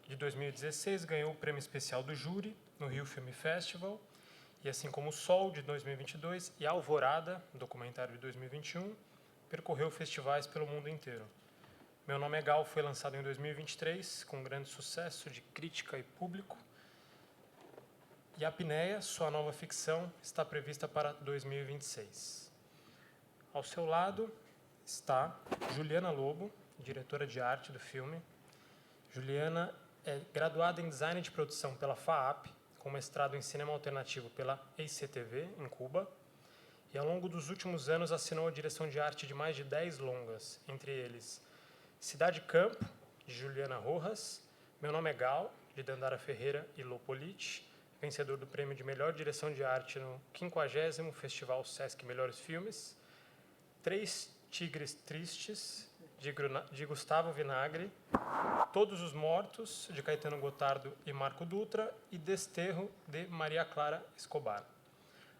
de 2016, ganhou o prêmio especial do júri no Rio Film Festival, e assim como o Sol, de 2022, e Alvorada, documentário de 2021, percorreu festivais pelo mundo inteiro. Meu Nome é Gal foi lançado em 2023, com grande sucesso de crítica e público. E Apneia, sua nova ficção, está prevista para 2026. Ao seu lado está Juliana Lobo, diretora de arte do filme. Juliana é graduada em design de produção pela FAAP, com mestrado em cinema alternativo pela EICTV, em Cuba. E ao longo dos últimos anos assinou a direção de arte de mais de 10 longas, entre eles Cidade Campo, de Juliana Rojas, Meu Nome é Gal, de Dandara Ferreira e Lopolite, vencedor do prêmio de melhor direção de arte no 50º Festival Sesc Melhores Filmes, Três Tigres Tristes, de Gustavo Vinagre, Todos os Mortos, de Caetano Gotardo e Marco Dutra, e Desterro, de Maria Clara Escobar.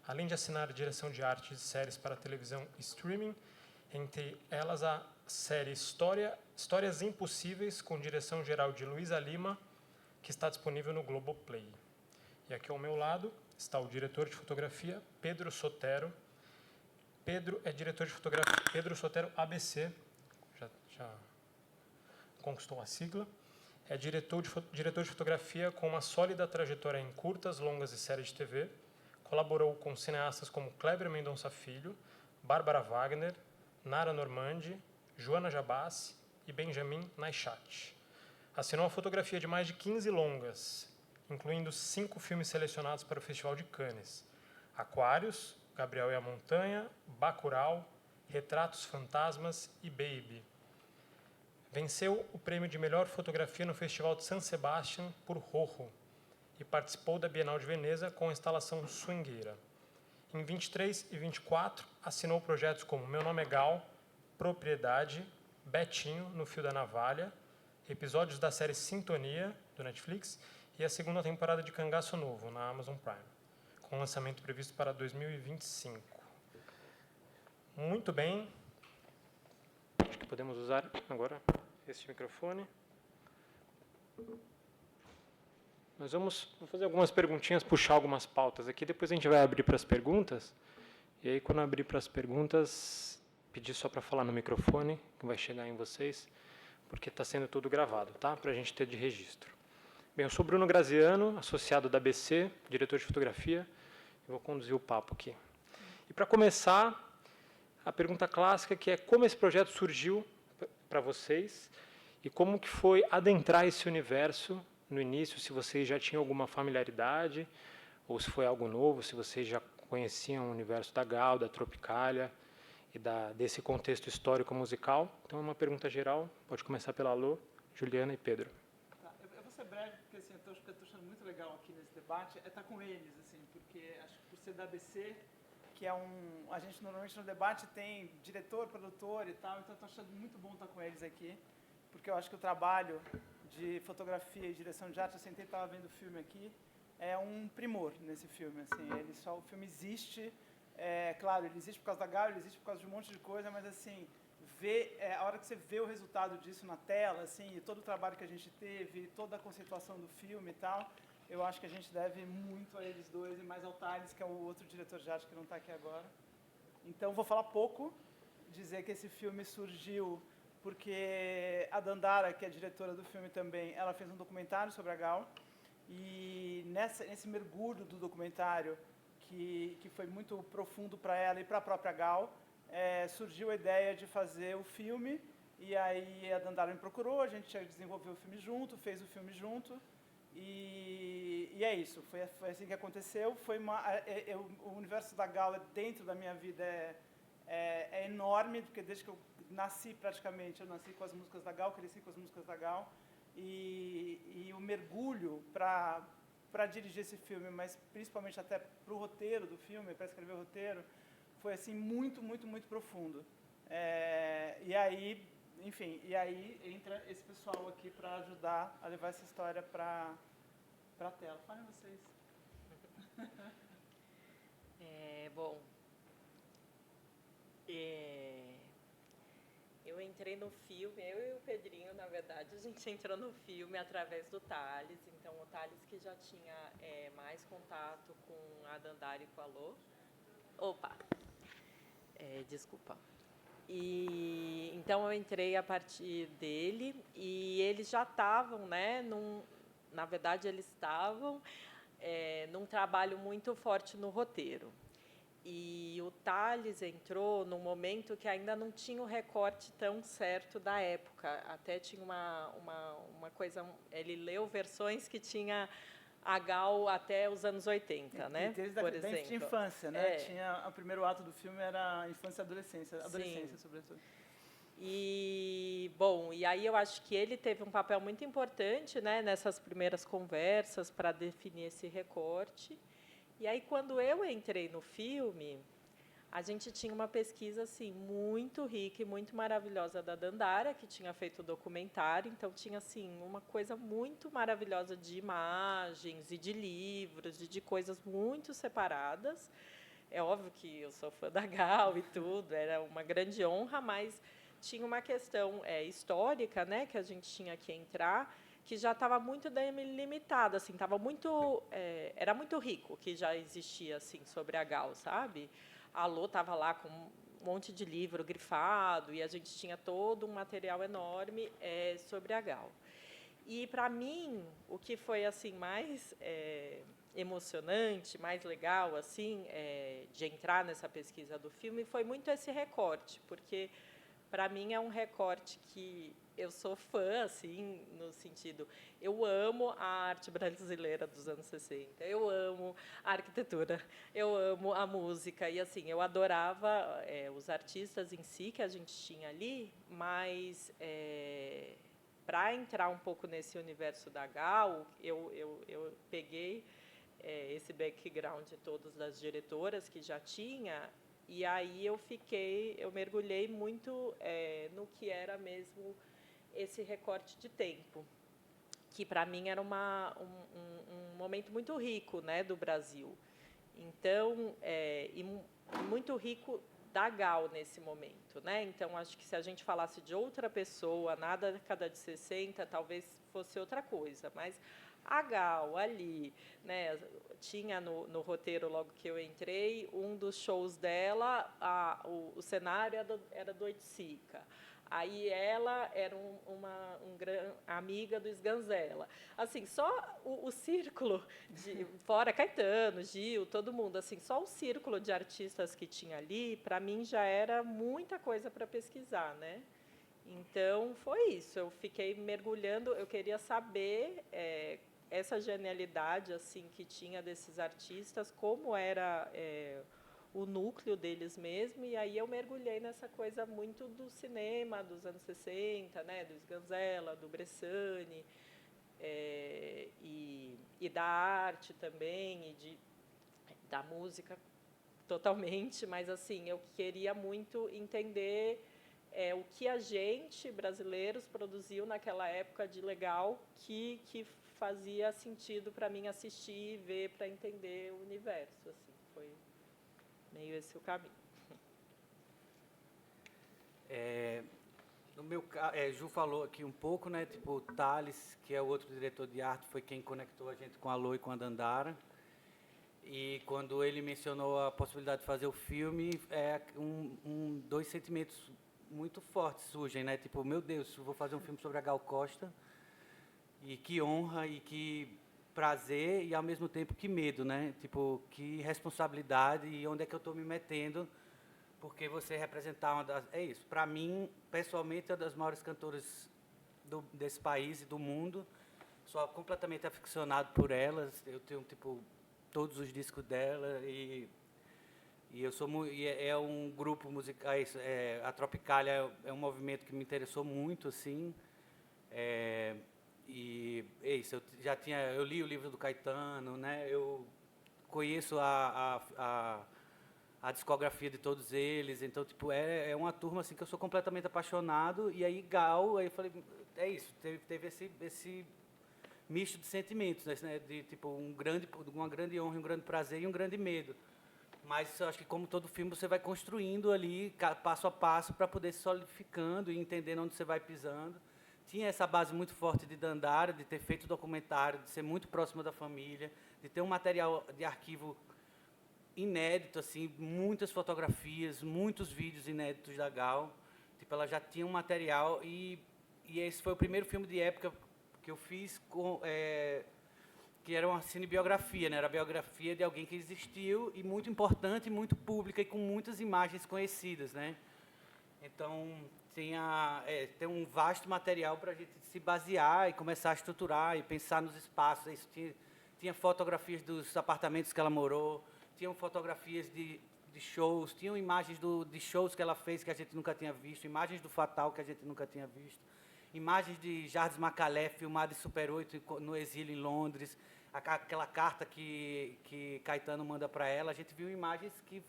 Além de assinar a direção de arte de séries para televisão e streaming, entre elas a série Histórias Impossíveis, com direção geral de Luísa Lima, que está disponível no Globoplay. E aqui ao meu lado está o diretor de fotografia, Pedro Sotero. Pedro é diretor de fotografia, Pedro Sotero ABC, já conquistou a sigla. É diretor de fotografia com uma sólida trajetória em curtas, longas e séries de TV. Colaborou com cineastas como Kleber Mendonça Filho, Bárbara Wagner, Nara Normandi, Joana Jabassi e Benjamin Naichat. Assinou a fotografia de mais de 15 longas, incluindo 5 filmes selecionados para o Festival de Cannes: Aquários, Gabriel e a Montanha, Bacurau, Retratos Fantasmas e Baby. Venceu o prêmio de melhor fotografia no Festival de San Sebastián por Rojo e participou da Bienal de Veneza com a instalação Swingueira. Em 23 e 24, assinou projetos como Meu Nome é Gal, Propriedade, Betinho, No Fio da Navalha, episódios da série Sintonia, do Netflix, e a segunda temporada de Cangaço Novo, na Amazon Prime, com lançamento previsto para 2025. Muito bem. Acho que podemos usar agora este microfone. Vou fazer algumas perguntinhas, puxar algumas pautas aqui, depois a gente vai abrir para as perguntas. E aí, quando abrir para as perguntas, pedir só para falar no microfone, que vai chegar em vocês, porque está sendo tudo gravado, tá? Para a gente ter de registro. Bem, eu sou Bruno Graziano, associado da ABC, diretor de fotografia, e vou conduzir o papo aqui. E para começar, a pergunta clássica, que é como esse projeto surgiu para vocês e como que foi adentrar esse universo no início, se vocês já tinham alguma familiaridade, ou se foi algo novo, se vocês já conheciam o universo da Gal, da Tropicália e desse contexto histórico musical. Então é uma pergunta geral, pode começar pela Lô, Juliana e Pedro. Tá, eu vou ser breve, porque assim, eu estou achando muito legal aqui nesse debate, estar com eles, assim, porque acho que por ser da ABC, que é a gente normalmente no debate tem diretor, produtor e tal, então estou achando muito bom estar com eles aqui, porque eu acho que o trabalho de fotografia e direção de arte, eu sentei e estava vendo o filme aqui, é um primor nesse filme, assim, o filme existe, claro, ele existe por causa da Gal, ele existe por causa de um monte de coisa, mas assim, a hora que você vê o resultado disso na tela, assim, e todo o trabalho que a gente teve, toda a conceituação do filme e tal, eu acho que a gente deve muito a eles dois e mais ao Thales, que é o outro diretor de arte que não está aqui agora. Então, vou falar pouco, dizer que esse filme surgiu porque a Dandara, que é a diretora do filme também, ela fez um documentário sobre a Gal, e nesse mergulho do documentário, que foi muito profundo para ela e para a própria Gal, surgiu a ideia de fazer o filme, e aí a Dandara me procurou, a gente desenvolveu o filme junto, fez o filme junto, e é isso, foi assim que aconteceu. O universo da Gal dentro da minha vida é enorme, porque desde que eu nasci praticamente, eu nasci com as músicas da Gal, cresci com as músicas da Gal, e o mergulho para dirigir esse filme, mas principalmente até para o roteiro do filme, para escrever o roteiro, foi assim muito, muito, muito profundo. E aí, enfim, entra esse pessoal aqui para ajudar a levar essa história para a tela. Falem vocês. Bom, eu entrei no filme, eu e o Pedrinho, na verdade, a gente entrou no filme através do Thales. Então, o Thales que já tinha mais contato com a Dandara e com a Lô. Opa! Desculpa. E então eu entrei a partir dele e eles já estavam, né? Na verdade, eles estavam num trabalho muito forte no roteiro. E o Thales entrou num momento que ainda não tinha o recorte tão certo da época. Até tinha uma coisa... Ele leu versões que tinha a Gal até os anos 80, né? Por exemplo. De infância, né? Tinha, o primeiro ato do filme era a infância e adolescência, sobretudo. E, bom, e aí eu acho que ele teve um papel muito importante, né, nessas primeiras conversas para definir esse recorte. E aí, quando eu entrei no filme, a gente tinha uma pesquisa assim, muito rica e muito maravilhosa da Dandara, que tinha feito o documentário. Então, tinha assim, uma coisa muito maravilhosa de imagens e de livros, e de coisas muito separadas. É óbvio que eu sou fã da Gal e tudo, era uma grande honra, mas tinha uma questão histórica, né, que a gente tinha que entrar, que já estava muito delimitada, assim, era muito rico o que já existia assim sobre a Gal, sabe? A Lô estava lá com um monte de livro grifado e a gente tinha todo um material enorme sobre a Gal. E para mim o que foi assim mais emocionante, mais legal assim de entrar nessa pesquisa do filme foi muito esse recorte, porque para mim é um recorte que eu sou fã, assim, no sentido, eu amo a arte brasileira dos anos 60, eu amo a arquitetura, eu amo a música, e assim, eu adorava os artistas em si que a gente tinha ali, mas para entrar um pouco nesse universo da Gal, eu peguei esse background de todas as diretoras que já tinha. E aí eu mergulhei muito no que era mesmo esse recorte de tempo, que para mim era um momento muito rico, né, do Brasil. Então, e muito rico da Gal nesse momento, né? Então, acho que se a gente falasse de outra pessoa, na década de 60, talvez fosse outra coisa, mas a Gal ali, né, tinha no roteiro, logo que eu entrei, um dos shows dela, o cenário era do Oiticica. Aí ela era uma amiga do Sganzella. Assim, só o círculo, fora Caetano, Gil, todo mundo, assim, só o círculo de artistas que tinha ali, para mim, já era muita coisa para pesquisar, né? Então, foi isso. Eu fiquei mergulhando, eu queria saber essa genialidade assim que tinha desses artistas, como era o núcleo deles mesmo, e aí eu mergulhei nessa coisa muito do cinema dos anos 60, né, do Sganzella, do Bressani, e da arte também, da música totalmente, mas assim, eu queria muito entender o que a gente, brasileiros, produziu naquela época de legal que fazia sentido para mim assistir e ver para entender o universo. Assim, foi meio esse o caminho. No meu caso, Ju falou aqui um pouco, né? Tipo, o Thales, que é o outro diretor de arte, foi quem conectou a gente com a Lô e com a Dandara. E quando ele mencionou a possibilidade de fazer o filme, dois sentimentos muito fortes surgem, né? Tipo, meu Deus, eu vou fazer um filme sobre a Gal Costa, e que honra e que prazer e ao mesmo tempo que medo, né? Tipo, que responsabilidade e onde é que eu estou me metendo, porque você representar uma das... É isso, para mim, pessoalmente, é uma das maiores cantoras desse país e do mundo. Sou completamente aficionado por elas. Eu tenho, tipo, todos os discos dela e eu sou um grupo musical, a Tropicália é um movimento que me interessou muito, assim. E é isso, eu li o livro do Caetano, né? Eu conheço a discografia de todos eles, então tipo é uma turma assim que eu sou completamente apaixonado. E aí Gal, aí eu falei, é isso, teve esse misto de sentimentos, né? De tipo uma grande honra, um grande prazer e um grande medo. Mas eu acho que, como todo filme, você vai construindo ali, passo a passo, para poder se solidificando e entendendo onde você vai pisando. Tinha essa base muito forte de Dandara, de ter feito documentário, de ser muito próximo da família, de ter um material de arquivo inédito, assim, muitas fotografias, muitos vídeos inéditos da Gal. Tipo, ela já tinha um material e esse foi o primeiro filme de época que eu fiz que era uma cinebiografia, né? Era a biografia de alguém que existiu e muito importante, muito pública e com muitas imagens conhecidas, né? Então, tem um vasto material para a gente se basear e começar a estruturar e pensar nos espaços. Isso tinha fotografias dos apartamentos que ela morou, tinham fotografias de shows, tinham imagens de shows que ela fez que a gente nunca tinha visto, imagens do Fatal que a gente nunca tinha visto, imagens de Jardim Macalé filmada em Super 8 no exílio em Londres, aquela carta que Caetano manda para ela. A gente viu imagens que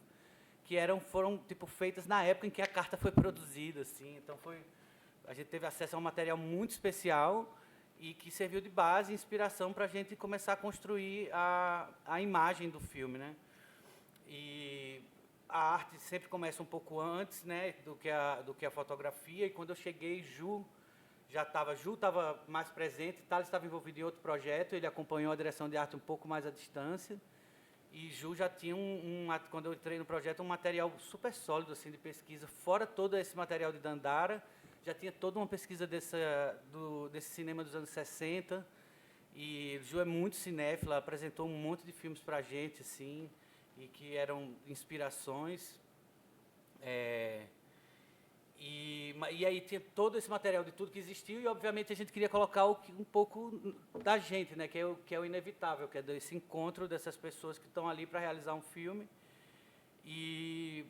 foram tipo feitas na época em que a carta foi produzida, assim. Então a gente teve acesso a um material muito especial e que serviu de base, inspiração para a gente começar a construir a imagem do filme, né? E a arte sempre começa um pouco antes, né, do que a fotografia. E quando eu cheguei, Ju estava mais presente, Thales estava envolvido em outro projeto, ele acompanhou a direção de arte um pouco mais à distância. E Ju já tinha, quando eu entrei no projeto, um material super sólido assim, de pesquisa, fora todo esse material de Dandara, já tinha toda uma pesquisa desse cinema dos anos 60. E Ju é muito cinéfila, apresentou um monte de filmes para a gente, assim, e que eram inspirações. E aí tinha todo esse material de tudo que existiu e, obviamente, a gente queria colocar um pouco da gente, né, que é o inevitável, que é desse encontro dessas pessoas que estão ali para realizar um filme. E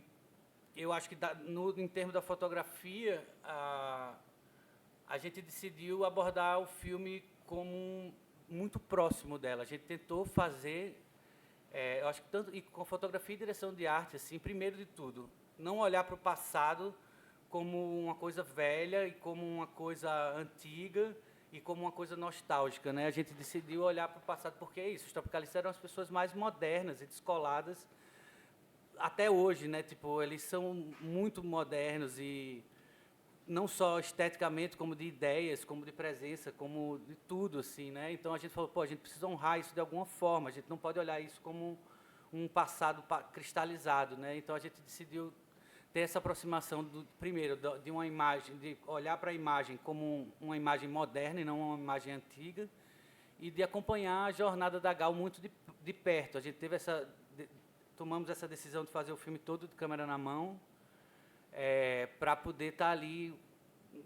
eu acho que, em termos da fotografia, a gente decidiu abordar o filme como muito próximo dela. A gente tentou fazer, eu acho que tanto e com fotografia e direção de arte, assim, primeiro de tudo, não olhar para o passado como uma coisa velha e como uma coisa antiga e como uma coisa nostálgica, né? A gente decidiu olhar para o passado porque é isso. Os tropicalistas eram as pessoas mais modernas e descoladas até hoje, né? Tipo, eles são muito modernos e não só esteticamente, como de ideias, como de presença, como de tudo, assim, né? Então a gente falou, a gente precisa honrar isso de alguma forma. A gente não pode olhar isso como um passado cristalizado, né? Então a gente decidiu ter essa aproximação primeiro de uma imagem, de olhar para a imagem como uma imagem moderna e não uma imagem antiga, e de acompanhar a jornada da Gal muito de perto. A gente teve tomamos essa decisão de fazer o filme todo de câmera na mão, para poder estar ali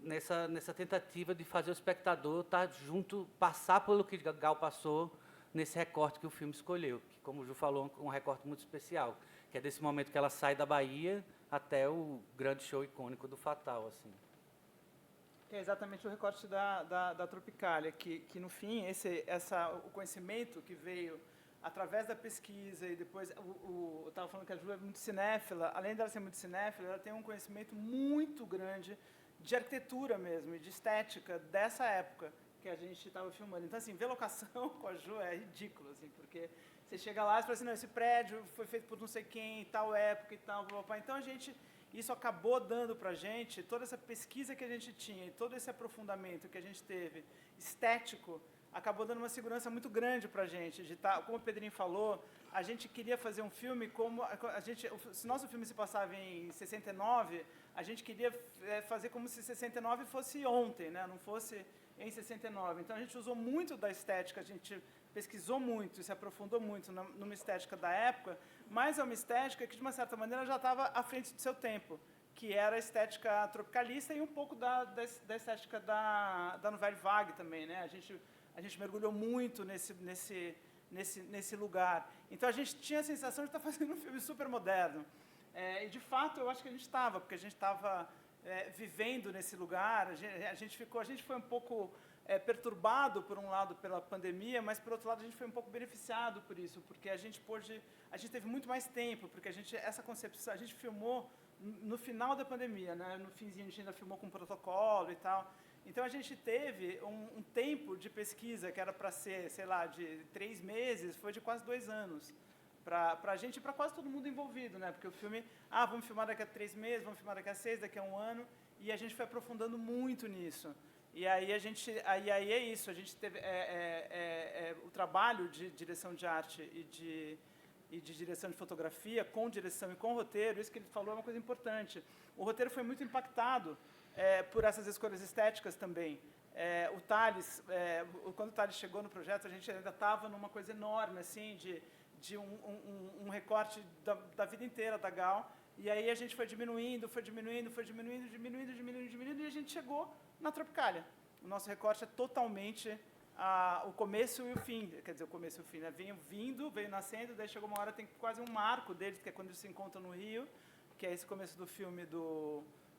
nessa tentativa de fazer o espectador estar junto, passar pelo que Gal passou nesse recorte que o filme escolheu, que, como o Ju falou, um recorte muito especial, que é desse momento que ela sai da Bahia até o grande show icônico do Fatal, assim. Que é exatamente o recorte da Tropicália, que no fim, o conhecimento que veio através da pesquisa e depois, eu estava falando que a Ju é muito cinéfila, além dela ser muito cinéfila, ela tem um conhecimento muito grande de arquitetura mesmo, e de estética dessa época que a gente estava filmando. Então, assim, ver locação com a Ju é ridículo, assim, porque você chega lá e fala assim, não, esse prédio foi feito por não sei quem, em tal época e tal, blá. Então, isso acabou dando para a gente, toda essa pesquisa que a gente tinha, e todo esse aprofundamento que a gente teve, estético, acabou dando uma segurança muito grande para a gente. Como o Pedrinho falou, a gente queria fazer um filme como... se nosso filme se passava em 69, a gente queria fazer como se 69 fosse ontem, né? Não fosse em 69. Então, a gente usou muito da estética, a gente pesquisou muito, se aprofundou muito numa estética da época, mas é uma estética que, de uma certa maneira, já estava à frente do seu tempo, que era a estética tropicalista e um pouco da estética da Nouvelle Vague também, né? A gente mergulhou muito nesse lugar. Então, a gente tinha a sensação de estar fazendo um filme super moderno. E, de fato, eu acho que a gente estava, porque a gente estava vivendo nesse lugar. A gente foi um pouco perturbado, por um lado, pela pandemia, mas, por outro lado, a gente foi um pouco beneficiado por isso, porque a gente teve muito mais tempo, porque essa concepção, a gente filmou no final da pandemia, né? No finzinho a gente ainda filmou com protocolo e tal. Então, a gente teve um tempo de pesquisa que era para ser, sei lá, de 3 meses, foi de quase 2 anos, para a gente e para quase todo mundo envolvido, né? Porque o filme, vamos filmar daqui a 3 meses, vamos filmar daqui a 6, daqui a 1 ano, e a gente foi aprofundando muito nisso. E aí aí é isso, a gente teve o trabalho de direção de arte e de direção de fotografia, com direção e com roteiro, isso que ele falou é uma coisa importante. O roteiro foi muito impactado por essas escolhas estéticas também. O Thales, quando o Thales chegou no projeto, a gente ainda estava numa coisa enorme, assim, de um recorte da vida inteira da Gal, e aí a gente foi diminuindo, e a gente chegou na Tropicália. O nosso recorte é totalmente o começo e o fim, quer dizer, o começo e o fim, né? Veio nascendo, daí chegou uma hora, tem quase um marco deles, que é quando eles se encontram no Rio, que é esse começo do filme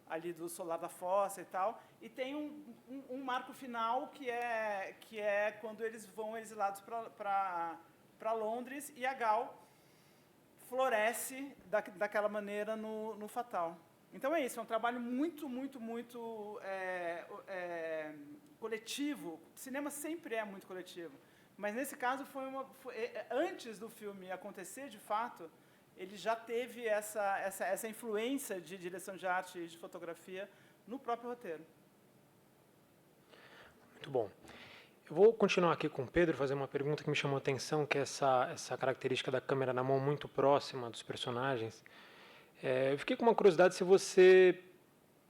ali do Solar da Fossa e tal, e tem um marco final que é quando eles vão exilados para Londres, e a Gal floresce daquela maneira no Fatal. Então é isso, é um trabalho muito, muito, muito coletivo. O cinema sempre é muito coletivo, mas nesse caso antes do filme acontecer, de fato, ele já teve essa influência de direção de arte e de fotografia no próprio roteiro. Muito bom. Eu vou continuar aqui com o Pedro, fazer uma pergunta que me chamou a atenção, que é essa característica da câmera na mão muito próxima dos personagens. Eu fiquei com uma curiosidade se você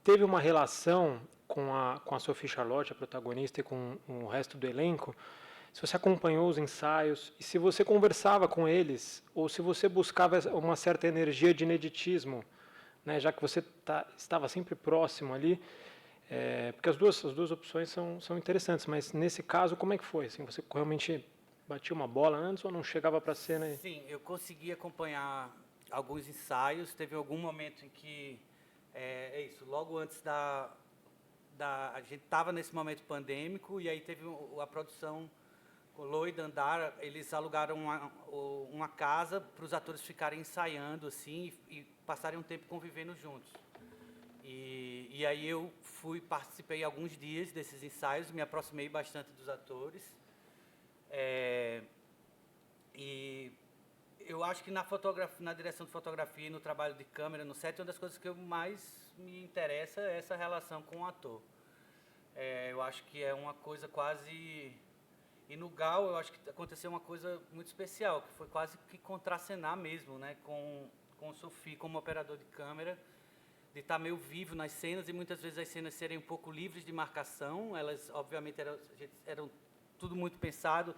teve uma relação com a Sophie Charlotte, a protagonista, e com o resto do elenco, se você acompanhou os ensaios, e se você conversava com eles, ou se você buscava uma certa energia de ineditismo, né, já que você estava sempre próximo ali, porque as duas opções são interessantes, mas nesse caso, como é que foi? Assim, você realmente batia uma bola antes ou não chegava para a cena? Sim, eu consegui acompanhar alguns ensaios. Teve algum momento em que, logo antes a gente estava nesse momento pandêmico, e aí teve a produção, o Lô e Dandara, eles alugaram uma casa para os atores ficarem ensaiando assim, e passarem um tempo convivendo juntos. E aí eu participei alguns dias desses ensaios, me aproximei bastante dos atores. E eu acho que na direção de fotografia e no trabalho de câmera no set, uma das coisas que mais me interessa é essa relação com o ator. Eu acho que é uma coisa quase... E no Gal, eu acho que aconteceu uma coisa muito especial, que foi quase que contracenar mesmo, né, com o Sophie como operador de câmera, de estar meio vivo nas cenas, e muitas vezes as cenas serem um pouco livres de marcação. Elas, obviamente, eram tudo muito pensado,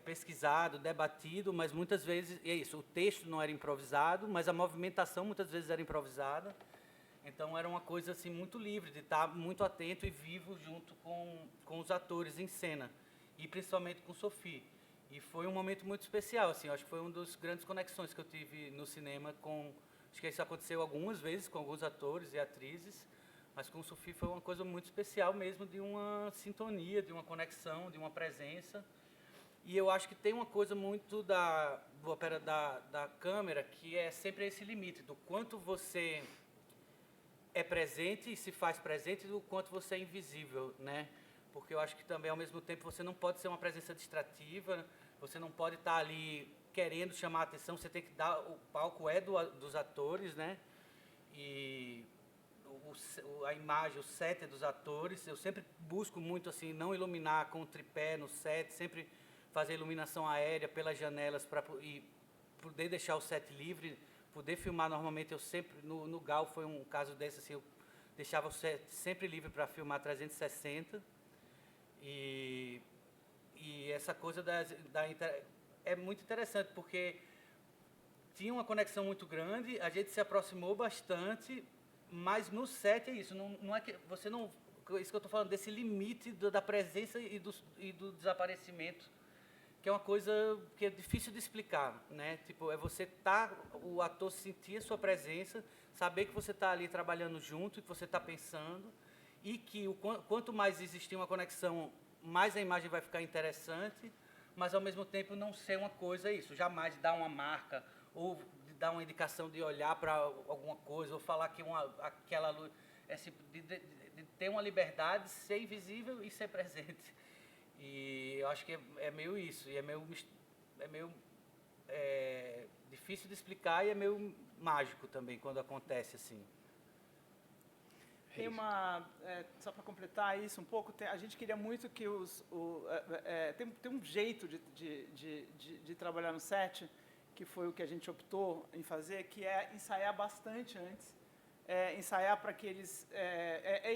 pesquisado, debatido, mas muitas vezes, é isso, o texto não era improvisado, mas a movimentação muitas vezes era improvisada. Então era uma coisa assim muito livre, de estar muito atento e vivo junto com os atores em cena, e principalmente com Sophie. E foi um momento muito especial, assim, eu acho que foi uma das grandes conexões que eu tive no cinema com... Acho que isso aconteceu algumas vezes com alguns atores e atrizes, mas com Sophie foi uma coisa muito especial mesmo, de uma sintonia, de uma conexão, de uma presença. E eu acho que tem uma coisa muito da câmera, que é sempre esse limite, do quanto você é presente e se faz presente, do quanto você é invisível, né? Porque eu acho que também, ao mesmo tempo, você não pode ser uma presença distrativa, você não pode estar ali querendo chamar a atenção, você tem que dar... O palco dos atores, né? E a imagem, o set é dos atores. Eu sempre busco muito, assim, não iluminar com o tripé no set, sempre fazer iluminação aérea pelas janelas e poder deixar o set livre, poder filmar. Normalmente eu sempre, no Gal foi um caso desse, assim, eu deixava o set sempre livre para filmar 360, e essa coisa é muito interessante, porque tinha uma conexão muito grande, a gente se aproximou bastante, mas no set é isso, não é que você não... Isso que eu estou falando, desse limite da presença e do desaparecimento, que é uma coisa que é difícil de explicar, né? Tipo, o ator sentir a sua presença, saber que você está ali trabalhando junto, que você está pensando, e que quanto mais existir uma conexão, mais a imagem vai ficar interessante, mas ao mesmo tempo não ser uma coisa jamais dar uma marca, ou dar uma indicação de olhar para alguma coisa, ou falar que aquela luz... de ter uma liberdade, ser invisível e ser presente. E eu acho que é meio isso, e é meio difícil de explicar e é meio mágico também quando acontece assim. Tem só para completar isso um pouco, a gente queria muito que tem um jeito de trabalhar no set, que foi o que a gente optou em fazer, que é ensaiar bastante antes, ensaiar para que eles...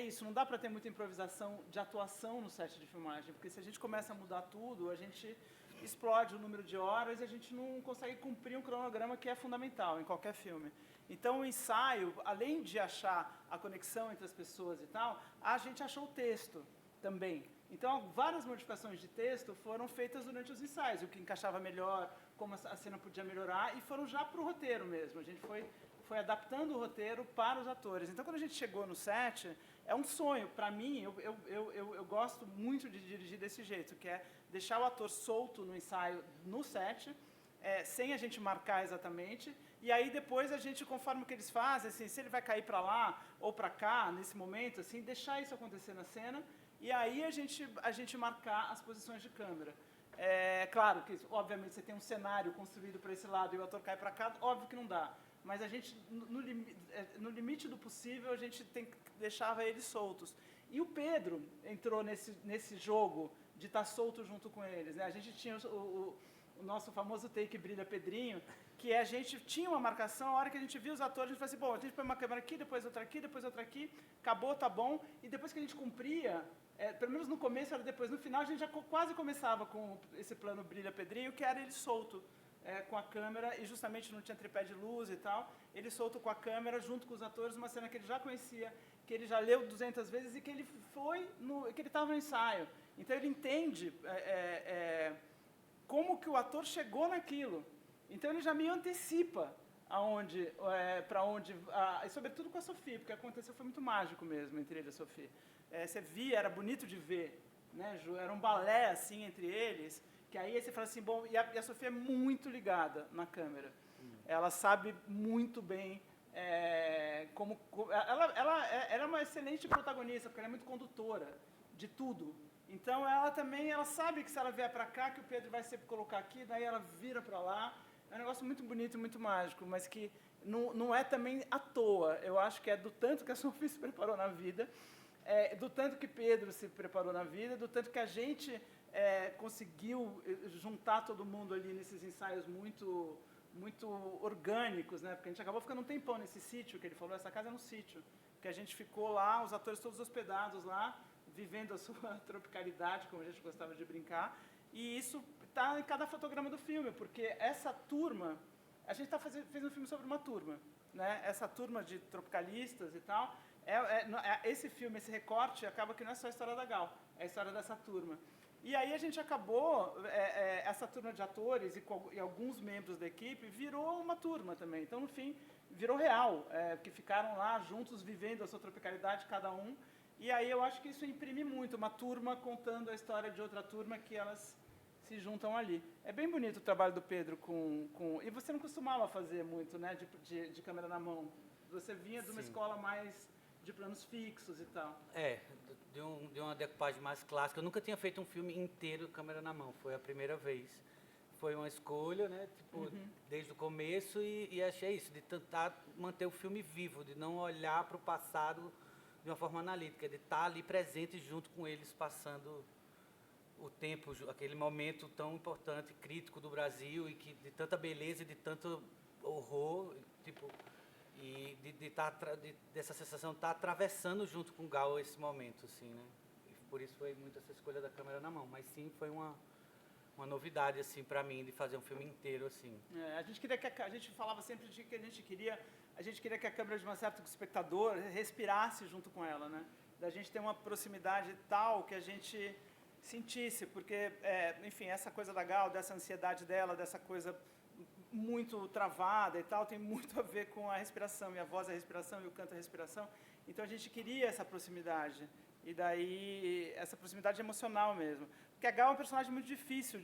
isso, não dá para ter muita improvisação de atuação no set de filmagem, porque se a gente começa a mudar tudo, a gente explode o número de horas e a gente não consegue cumprir um cronograma que é fundamental em qualquer filme. Então, o ensaio, além de achar a conexão entre as pessoas e tal, a gente achou o texto também. Então, várias modificações de texto foram feitas durante os ensaios, o que encaixava melhor, como a cena podia melhorar, e foram já para o roteiro mesmo. A gente foi adaptando o roteiro para os atores. Então, quando a gente chegou no set, é um sonho. Para mim, eu gosto muito de dirigir desse jeito, que é deixar o ator solto no ensaio, no set, sem a gente marcar exatamente, e aí depois a gente, conforme o que eles fazem, assim, se ele vai cair para lá ou para cá, nesse momento, assim, deixar isso acontecer na cena, e aí a gente marcar as posições de câmera. Claro que, obviamente, você tem um cenário construído para esse lado e o ator cai para cá, óbvio que não dá. Mas a gente, no limite do possível, a gente deixava eles soltos. E o Pedro entrou nesse jogo de estar solto junto com eles, né? A gente tinha o nosso famoso take Brilha Pedrinho, que a gente tinha uma marcação, a hora que a gente via os atores, a gente falava assim, bom, a gente põe uma câmera aqui, depois outra aqui, depois outra aqui, acabou, tá bom. E depois que a gente cumpria, pelo menos no começo, era depois, no final, a gente já quase começava com esse plano Brilha Pedrinho, que era ele solto com a câmera, e justamente não tinha tripé de luz e tal, ele solto com a câmera, junto com os atores, uma cena que ele já conhecia, que ele já leu 200 vezes e que ele que ele estava no ensaio. Então ele entende como que o ator chegou naquilo. Então ele já me antecipa para onde, e sobretudo com a Sophie, porque aconteceu, foi muito mágico mesmo entre ele e a Sophie. Você via, era bonito de ver, né, Ju? Era um balé assim entre eles, que aí você fala assim, bom, e a Sophie é muito ligada na câmera. Ela sabe muito bem ela é uma excelente protagonista, porque ela é muito condutora de tudo. Então ela sabe que se ela vier para cá, que o Pedro vai sempre colocar aqui, daí ela vira para lá. É um negócio muito bonito e muito mágico, mas que não é também à toa. Eu acho que é do tanto que a Sophie se preparou na vida, do tanto que Pedro se preparou na vida, do tanto que a gente conseguiu juntar todo mundo ali nesses ensaios muito orgânicos, né? Porque a gente acabou ficando um tempão nesse sítio, que ele falou, essa casa é um sítio, que a gente ficou lá, os atores todos hospedados lá, vivendo a sua tropicalidade, como a gente gostava de brincar, e isso está em cada fotograma do filme, porque essa turma, a gente fez um filme sobre uma turma, né? Essa turma de tropicalistas e tal, esse filme, esse recorte, acaba que não é só a história da Gal, é a história dessa turma. E aí a gente acabou, essa turma de atores e alguns membros da equipe virou uma turma também. Então, no fim, virou real, que ficaram lá juntos, vivendo a sua tropicalidade, cada um. E aí eu acho que isso imprime muito, uma turma contando a história de outra turma que elas se juntam ali. É bem bonito o trabalho do Pedro e você não costumava fazer muito, né, de câmera na mão. Você vinha de uma escola mais de planos fixos e tal. De uma decupagem mais clássica. Eu nunca tinha feito um filme inteiro câmera na mão, foi a primeira vez. Foi uma escolha, né, tipo, desde o começo e achei isso, de tentar manter o filme vivo, de não olhar para o passado de uma forma analítica, de estar ali presente junto com eles, passando o tempo, aquele momento tão importante, crítico do Brasil e que de tanta beleza e de tanto horror, tipo, e dessa sensação de estar atravessando junto com o Gal esse momento, assim, né? E por isso foi muito essa escolha da câmera na mão, mas sim foi uma novidade assim para mim de fazer um filme inteiro assim. A gente falava sempre de que a gente queria que a câmera de uma certa espectador respirasse junto com ela, né? Da gente ter uma proximidade tal que a gente sentisse, porque enfim, essa coisa da Gal, dessa ansiedade dela, dessa coisa muito travada e tal, tem muito a ver com a respiração, e a voz é a respiração e o canto é a respiração. Então a gente queria essa proximidade, e daí essa proximidade emocional mesmo. Porque a Gal é um personagem muito difícil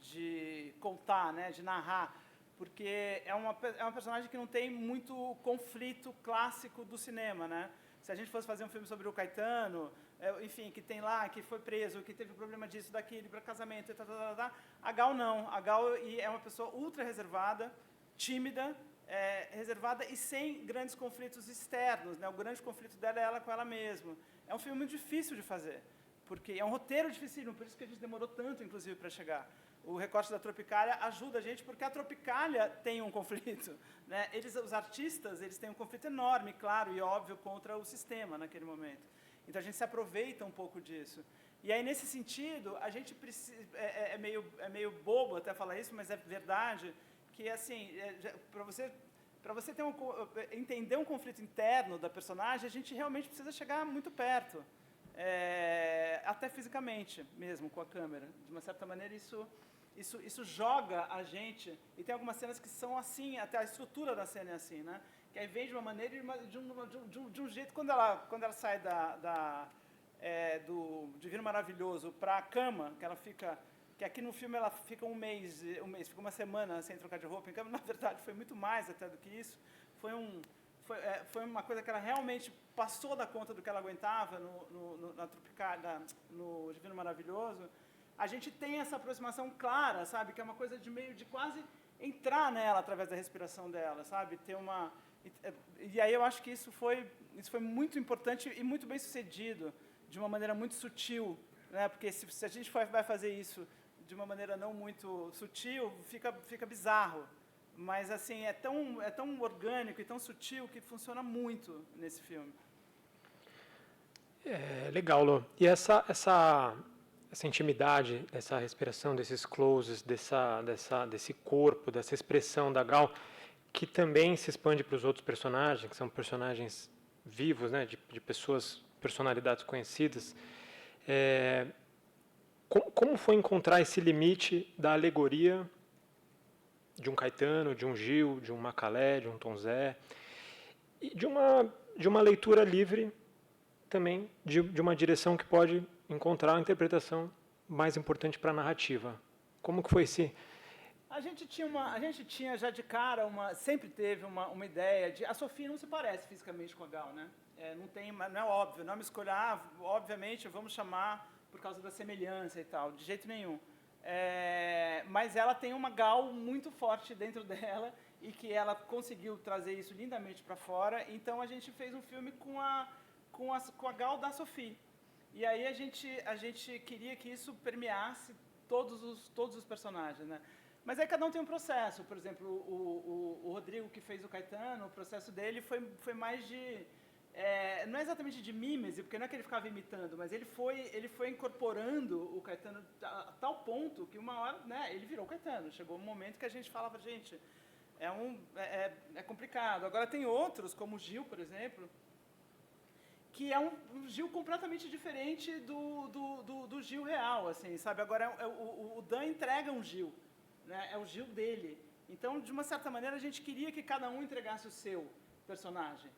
de contar, né, de narrar, porque é uma personagem que não tem muito conflito clássico do cinema, né? Se a gente fosse fazer um filme sobre o Caetano, enfim, que tem lá, que foi preso, que teve problema disso, daquilo, para casamento, e a Gal não. A Gal é uma pessoa ultra reservada, tímida, reservada e sem grandes conflitos externos, né? O grande conflito dela é ela com ela mesma. É um filme muito difícil de fazer, porque é um roteiro dificílimo, por isso que a gente demorou tanto, inclusive, para chegar. O recorte da Tropicália ajuda a gente, porque a Tropicália tem um conflito, né? Os artistas, eles têm um conflito enorme, claro e óbvio, contra o sistema naquele momento. Então a gente se aproveita um pouco disso. E aí, nesse sentido, a gente precisa, é meio bobo até falar isso, mas é verdade, que assim, para você entender um conflito interno da personagem, a gente realmente precisa chegar muito perto, até fisicamente mesmo, com a câmera. De uma certa maneira, isso joga a gente, e tem algumas cenas que são assim, até a estrutura da cena é assim, né? Que aí vem de uma maneira de um jeito, quando ela sai do Divino Maravilhoso para a cama, que ela fica, que aqui no filme ela fica um mês, fica uma semana sem trocar de roupa em cama, na verdade foi muito mais até do que isso, foi uma coisa que ela realmente passou da conta do que ela aguentava na Tropicália, no Divino Maravilhoso. A gente tem essa aproximação clara, sabe, que é uma coisa de meio de quase entrar nela através da respiração dela, sabe, ter uma... E aí eu acho que isso foi muito importante e muito bem sucedido, de uma maneira muito sutil, né? Porque se a gente vai fazer isso de uma maneira não muito sutil, fica bizarro. Mas assim, é tão orgânico e tão sutil que funciona muito nesse filme. Legal, Lô. E essa intimidade, essa respiração, desses closes, desse corpo, dessa expressão da Gal, que também se expande para os outros personagens, que são personagens vivos, né, de personalidades conhecidas. Como foi encontrar esse limite da alegoria de um Caetano, de um Gil, de um Macalé, de um Tom Zé, e de uma leitura livre também, de uma direção que pode encontrar a interpretação mais importante para a narrativa? Como que foi esse... A gente tinha já de cara, sempre teve uma ideia de... A Sofia não se parece fisicamente com a Gal, né? Não é óbvio, não é uma escolha, obviamente, vamos chamar por causa da semelhança e tal, de jeito nenhum. Mas ela tem uma Gal muito forte dentro dela e que ela conseguiu trazer isso lindamente para fora, então a gente fez um filme com a Gal da Sofia. E aí a gente queria que isso permeasse todos os personagens, né? Mas aí cada um tem um processo. Por exemplo, o Rodrigo, que fez o Caetano, o processo dele foi mais de... não é exatamente de mímese, porque não é que ele ficava imitando, mas ele foi incorporando o Caetano a tal ponto que uma hora, né, ele virou Caetano. Chegou um momento que a gente falava, gente, é complicado. Agora tem outros, como o Gil, por exemplo, que é um Gil completamente diferente do Gil real, assim, sabe? Agora o Dan entrega um Gil, né? É o Gil dele. Então, de uma certa maneira, a gente queria que cada um entregasse o seu personagem.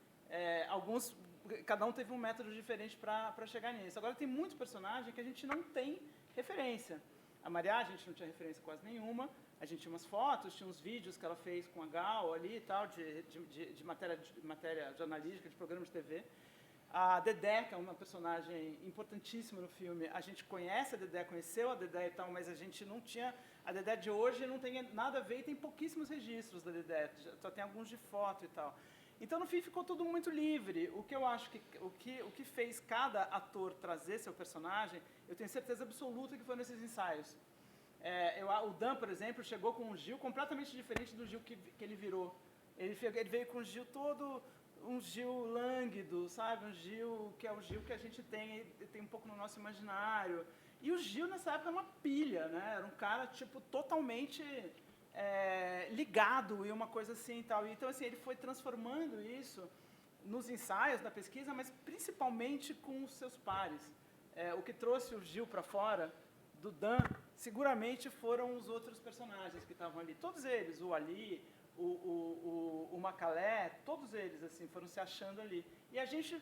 Cada um teve um método diferente para chegar nisso. Agora, tem muitos personagens que a gente não tem referência. A Mariá, a gente não tinha referência quase nenhuma. A gente tinha umas fotos, tinha uns vídeos que ela fez com a Gal ali e tal, de matéria jornalística, de programa de TV. A Dedé, que é uma personagem importantíssima no filme, a gente conhece a Dedé, conheceu a Dedé e tal, mas a gente não tinha... A Dedé de hoje não tem nada a ver e tem pouquíssimos registros da Dedé, só tem alguns de foto e tal. Então, no fim, ficou tudo muito livre. O que eu acho o que fez cada ator trazer seu personagem, eu tenho certeza absoluta que foi nesses ensaios. O Dan, por exemplo, chegou com um Gil completamente diferente do Gil que ele virou. Ele veio com um Gil todo... um Gil lânguido, sabe? Um Gil que é o Gil que a gente tem um pouco no nosso imaginário. E o Gil, nessa época, era uma pilha, né? Era um cara, tipo, totalmente ligado e uma coisa assim e tal. Então, assim, ele foi transformando isso nos ensaios, na pesquisa, mas principalmente com os seus pares. O que trouxe o Gil para fora do Dan, seguramente foram os outros personagens que estavam ali. Todos eles, o Ali... O Macalé, todos eles assim foram se achando ali. E a gente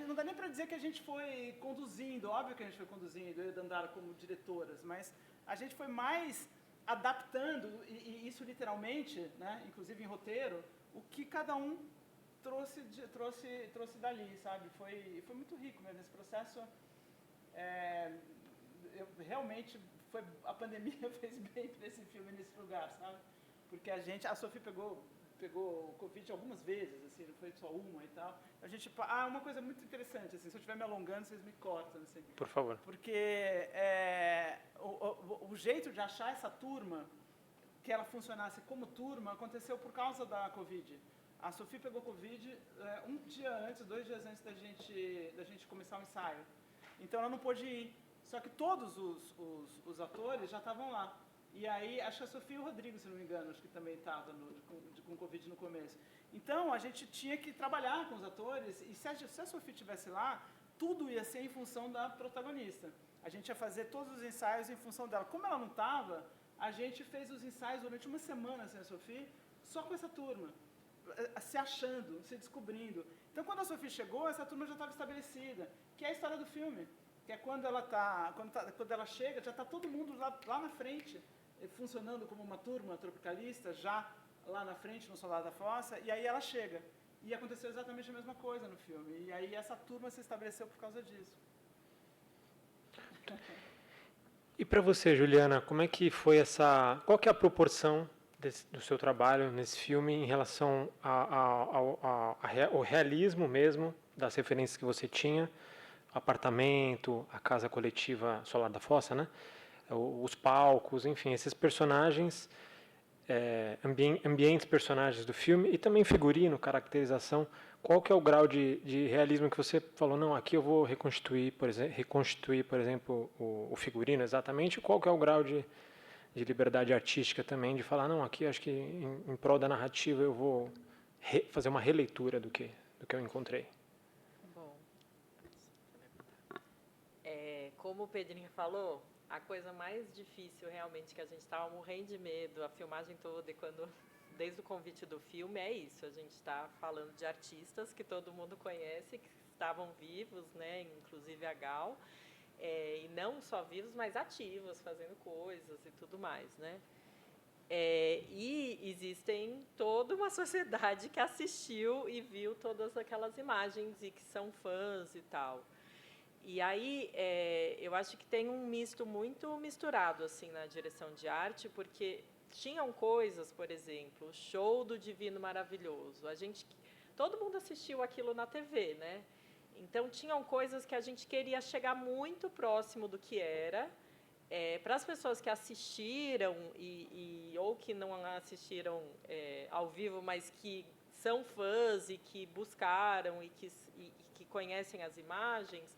não dá nem para dizer que a gente foi conduzindo, óbvio que a gente foi conduzindo, eu e a Dandara como diretoras, mas a gente foi mais adaptando, e isso literalmente, né, inclusive em roteiro, o que cada um trouxe dali, sabe? Foi muito rico mesmo esse processo. Realmente a pandemia fez bem para esse filme nesse lugar, sabe? Porque a Sophie pegou o Covid algumas vezes, assim, não foi só uma e tal. A gente, uma coisa muito interessante, assim, se eu estiver me alongando, vocês me cortam, assim. Por favor. Porque o jeito de achar essa turma, que ela funcionasse como turma, aconteceu por causa da Covid. A Sophie pegou Covid 2 dias antes da gente começar o ensaio. Então ela não pôde ir. Só que todos os atores já estavam lá. E aí, acho que a Sophie e o Rodrigo, se não me engano, acho que também estavam com Covid no começo. Então, a gente tinha que trabalhar com os atores, e se a Sophie estivesse lá, tudo ia ser em função da protagonista. A gente ia fazer todos os ensaios em função dela. Como ela não estava, a gente fez os ensaios durante uma semana sem a Sophie, só com essa turma, se achando, se descobrindo. Então, quando a Sophie chegou, essa turma já estava estabelecida, que é a história do filme. Que é quando ela chega, já está todo mundo lá na frente, funcionando como uma turma tropicalista, já lá na frente, no Soldado da Fossa, e aí ela chega. E aconteceu exatamente a mesma coisa no filme. E aí essa turma se estabeleceu por causa disso. E para você, Juliana, como é que foi qual que é a proporção do seu trabalho nesse filme em relação ao realismo mesmo, das referências que você tinha, apartamento, a casa coletiva Solar da Fossa, né? Os palcos, enfim, esses personagens, ambientes personagens do filme e também figurino, caracterização. Qual que é o grau de realismo que você falou? Não, aqui eu vou reconstituir, por exemplo, o figurino exatamente. Qual que é o grau de liberdade artística também de falar, não, aqui acho que em prol da narrativa eu vou fazer uma releitura do que eu encontrei. Bom, como o Pedrinho falou, a coisa mais difícil realmente que a gente estava morrendo de medo, a filmagem toda, desde o convite do filme, é isso. A gente está falando de artistas que todo mundo conhece, que estavam vivos, né, inclusive a Gal, e não só vivos, mas ativos, fazendo coisas e tudo mais, né? E existem toda uma sociedade que assistiu e viu todas aquelas imagens e que são fãs e tal. E aí, eu acho que tem um misto muito misturado assim na direção de arte, porque tinham coisas, por exemplo, o show do Divino Maravilhoso. Todo mundo assistiu aquilo na TV, né? Então, tinham coisas que a gente queria chegar muito próximo do que era. Para as pessoas que assistiram ou que não assistiram ao vivo, mas que são fãs e que buscaram e que conhecem as imagens,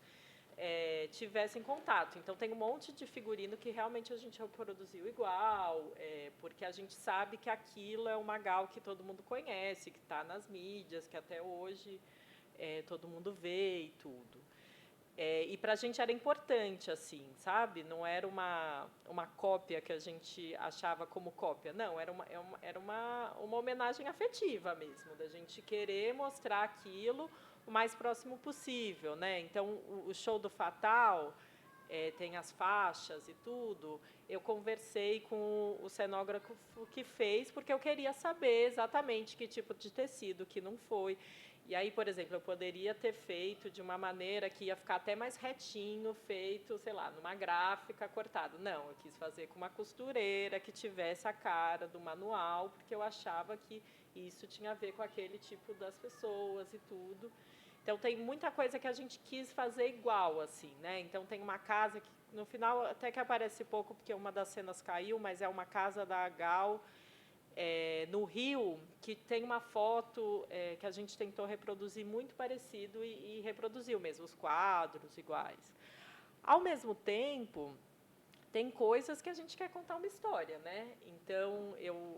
tivessem contato. Então, tem um monte de figurino que realmente a gente reproduziu igual, porque a gente sabe que aquilo é uma Gal que todo mundo conhece, que está nas mídias, que até hoje todo mundo vê e tudo. E para a gente era importante, assim, sabe? Não era uma cópia que a gente achava como cópia. Não, era uma homenagem afetiva mesmo, da gente querer mostrar aquilo o mais próximo possível, né? Então, o show do Fatal tem as faixas e tudo. Eu conversei com o cenógrafo que fez, porque eu queria saber exatamente que tipo de tecido, que não foi. E aí, por exemplo, eu poderia ter feito de uma maneira que ia ficar até mais retinho, feito, sei lá, numa gráfica cortado. Não, eu quis fazer com uma costureira que tivesse a cara do manual, porque eu achava que isso tinha a ver com aquele tipo das pessoas e tudo. Então, tem muita coisa que a gente quis fazer igual, assim, né? Então, tem uma casa que, no final, até que aparece pouco, porque uma das cenas caiu, mas é uma casa da Gal, no Rio, que tem uma foto que a gente tentou reproduzir muito parecido e reproduziu mesmo, os quadros iguais. Ao mesmo tempo, tem coisas que a gente quer contar uma história, né? Então,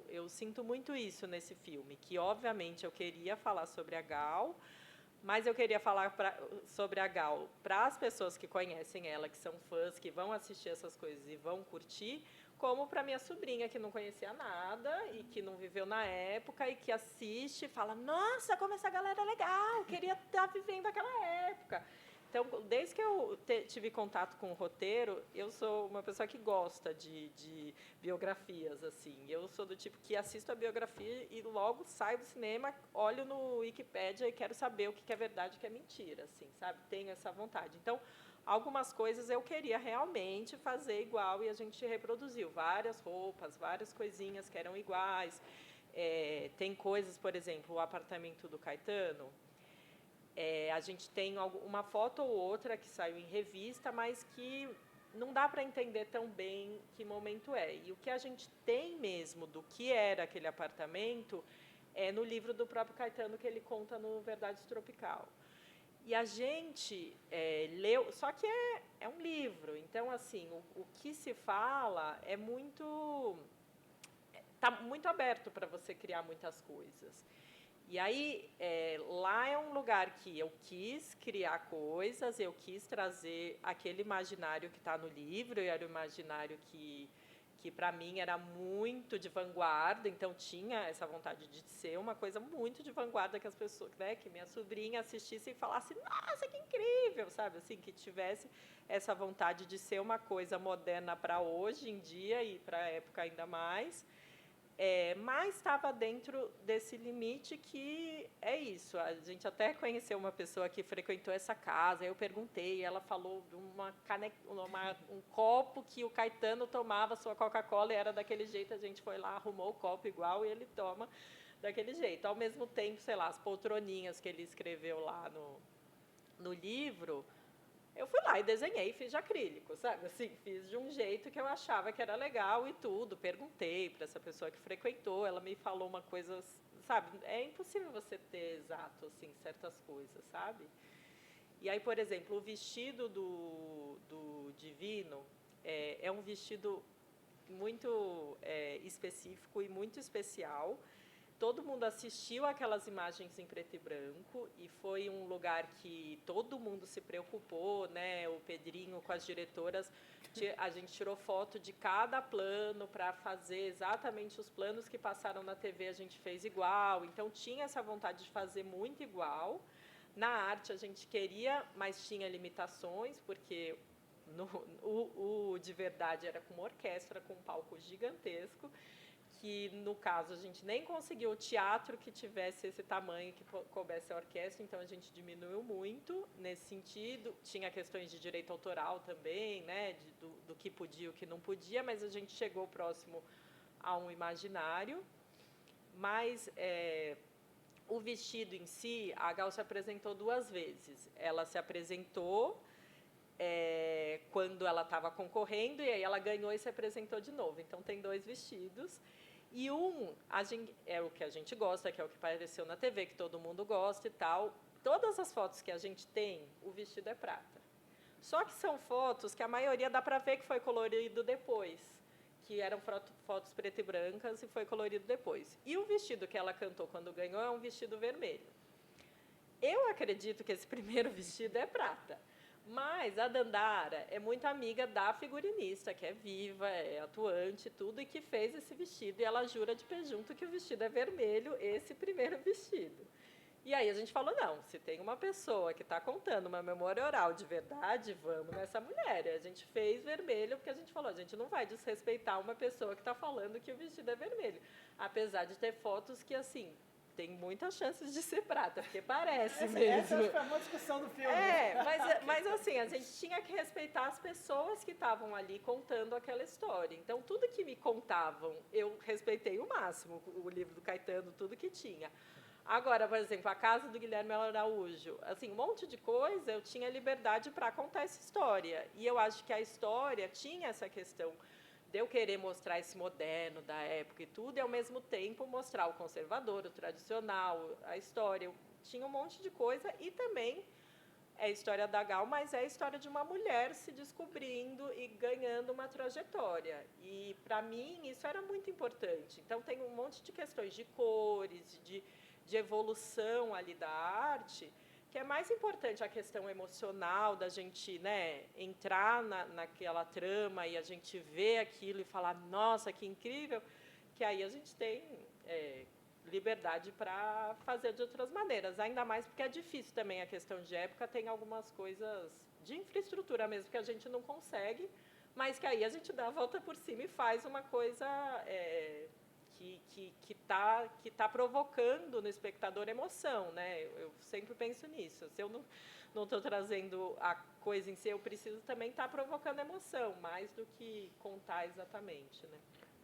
eu sinto muito isso nesse filme, que, obviamente, eu queria falar sobre a Gal, mas eu queria falar sobre a Gal para as pessoas que conhecem ela, que são fãs, que vão assistir essas coisas e vão curtir, como para minha sobrinha, que não conhecia nada e que não viveu na época e que assiste e fala, nossa, como essa galera é legal, queria estar vivendo aquela época. Então, desde que eu tive contato com o roteiro, eu sou uma pessoa que gosta de biografias, assim. Eu sou do tipo que assisto a biografia e logo saio do cinema, olho no Wikipédia e quero saber o que é verdade e o que é mentira, assim, sabe? Tenho essa vontade. Então, algumas coisas eu queria realmente fazer igual e a gente reproduziu várias roupas, várias coisinhas que eram iguais. Tem coisas, por exemplo, o apartamento do Caetano. A gente tem uma foto ou outra que saiu em revista, mas que não dá para entender tão bem que momento é. E o que a gente tem mesmo do que era aquele apartamento é no livro do próprio Caetano, que ele conta no Verdade Tropical. E a gente leu, só que é um livro, então, assim, o que se fala é muito... Está muito aberto para você criar muitas coisas. E aí, lá é um lugar que eu quis criar coisas, eu quis trazer aquele imaginário que está no livro, e era o imaginário que para mim era muito de vanguarda, então tinha essa vontade de ser uma coisa muito de vanguarda que as pessoas, né, que minha sobrinha assistisse e falasse, nossa, que incrível, sabe, assim, que tivesse essa vontade de ser uma coisa moderna para hoje em dia e para a época ainda mais. Mas estava dentro desse limite que é isso. A gente até conheceu uma pessoa que frequentou essa casa, eu perguntei, ela falou de um copo que o Caetano tomava sua Coca-Cola e era daquele jeito, a gente foi lá, arrumou o copo igual e ele toma daquele jeito. Ao mesmo tempo, sei lá, as poltroninhas que ele escreveu lá no livro, eu fui lá e desenhei, fiz de acrílico, sabe? Assim, fiz de um jeito que eu achava que era legal e tudo. Perguntei para essa pessoa que frequentou, ela me falou uma coisa, sabe? É impossível você ter exato, assim, certas coisas, sabe? E aí, por exemplo, o vestido do Divino é um vestido muito específico e muito especial. Todo mundo assistiu aquelas imagens em preto e branco e foi um lugar que todo mundo se preocupou, né? O Pedrinho com as diretoras, a gente tirou foto de cada plano para fazer exatamente os planos que passaram na TV, a gente fez igual. Então tinha essa vontade de fazer muito igual. Na arte a gente queria, mas tinha limitações, porque o de verdade era com uma orquestra, com um palco gigantesco, que, no caso, a gente nem conseguiu o teatro que tivesse esse tamanho, que coubesse a orquestra, então a gente diminuiu muito nesse sentido. Tinha questões de direito autoral também, né, do que podia e o que não podia, mas a gente chegou próximo a um imaginário. Mas o vestido em si, a Gal se apresentou 2 vezes. Ela se apresentou quando ela estava concorrendo, e aí ela ganhou e se apresentou de novo. Então, tem 2 vestidos. E é o que a gente gosta, que é o que apareceu na TV, que todo mundo gosta e tal. Todas as fotos que a gente tem, o vestido é prata. Só que são fotos que a maioria dá para ver que foi colorido depois, que eram fotos preto e brancas e foi colorido depois. E o vestido que ela cantou quando ganhou é um vestido vermelho. Eu acredito que esse primeiro vestido é prata. Mas a Dandara é muito amiga da figurinista, que é viva, é atuante, tudo, e que fez esse vestido. E ela jura de pé junto que o vestido é vermelho, esse primeiro vestido. E aí a gente falou, não, se tem uma pessoa que está contando uma memória oral de verdade, vamos nessa mulher. E a gente fez vermelho, porque a gente falou, a gente não vai desrespeitar uma pessoa que está falando que o vestido é vermelho. Apesar de ter fotos que, assim, tem muitas chances de ser prata, porque parece mesmo. Essa foi uma discussão do filme. Mas assim, a gente tinha que respeitar as pessoas que estavam ali contando aquela história. Então, tudo que me contavam, eu respeitei o máximo, o livro do Caetano, tudo que tinha. Agora, por exemplo, a casa do Guilherme Araújo, assim, um monte de coisa, eu tinha liberdade para contar essa história. E eu acho que a história tinha essa questão de eu querer mostrar esse moderno da época e tudo, e ao mesmo tempo mostrar o conservador, o tradicional, a história. Tinha um monte de coisa e também é a história da Gal, mas é a história de uma mulher se descobrindo e ganhando uma trajetória. E, para mim, isso era muito importante. Então, tem um monte de questões de cores, de evolução ali da arte, que é mais importante a questão emocional da gente, né, entrar naquela trama e a gente ver aquilo e falar, nossa, que incrível, que aí a gente tem liberdade para fazer de outras maneiras. Ainda mais porque é difícil também a questão de época, tem algumas coisas de infraestrutura mesmo que a gente não consegue, mas que aí a gente dá a volta por cima e faz uma coisa que tá provocando no espectador emoção, né? Eu sempre penso nisso. Se eu não estou trazendo a coisa em si, eu preciso também estar provocando emoção, mais do que contar exatamente, né?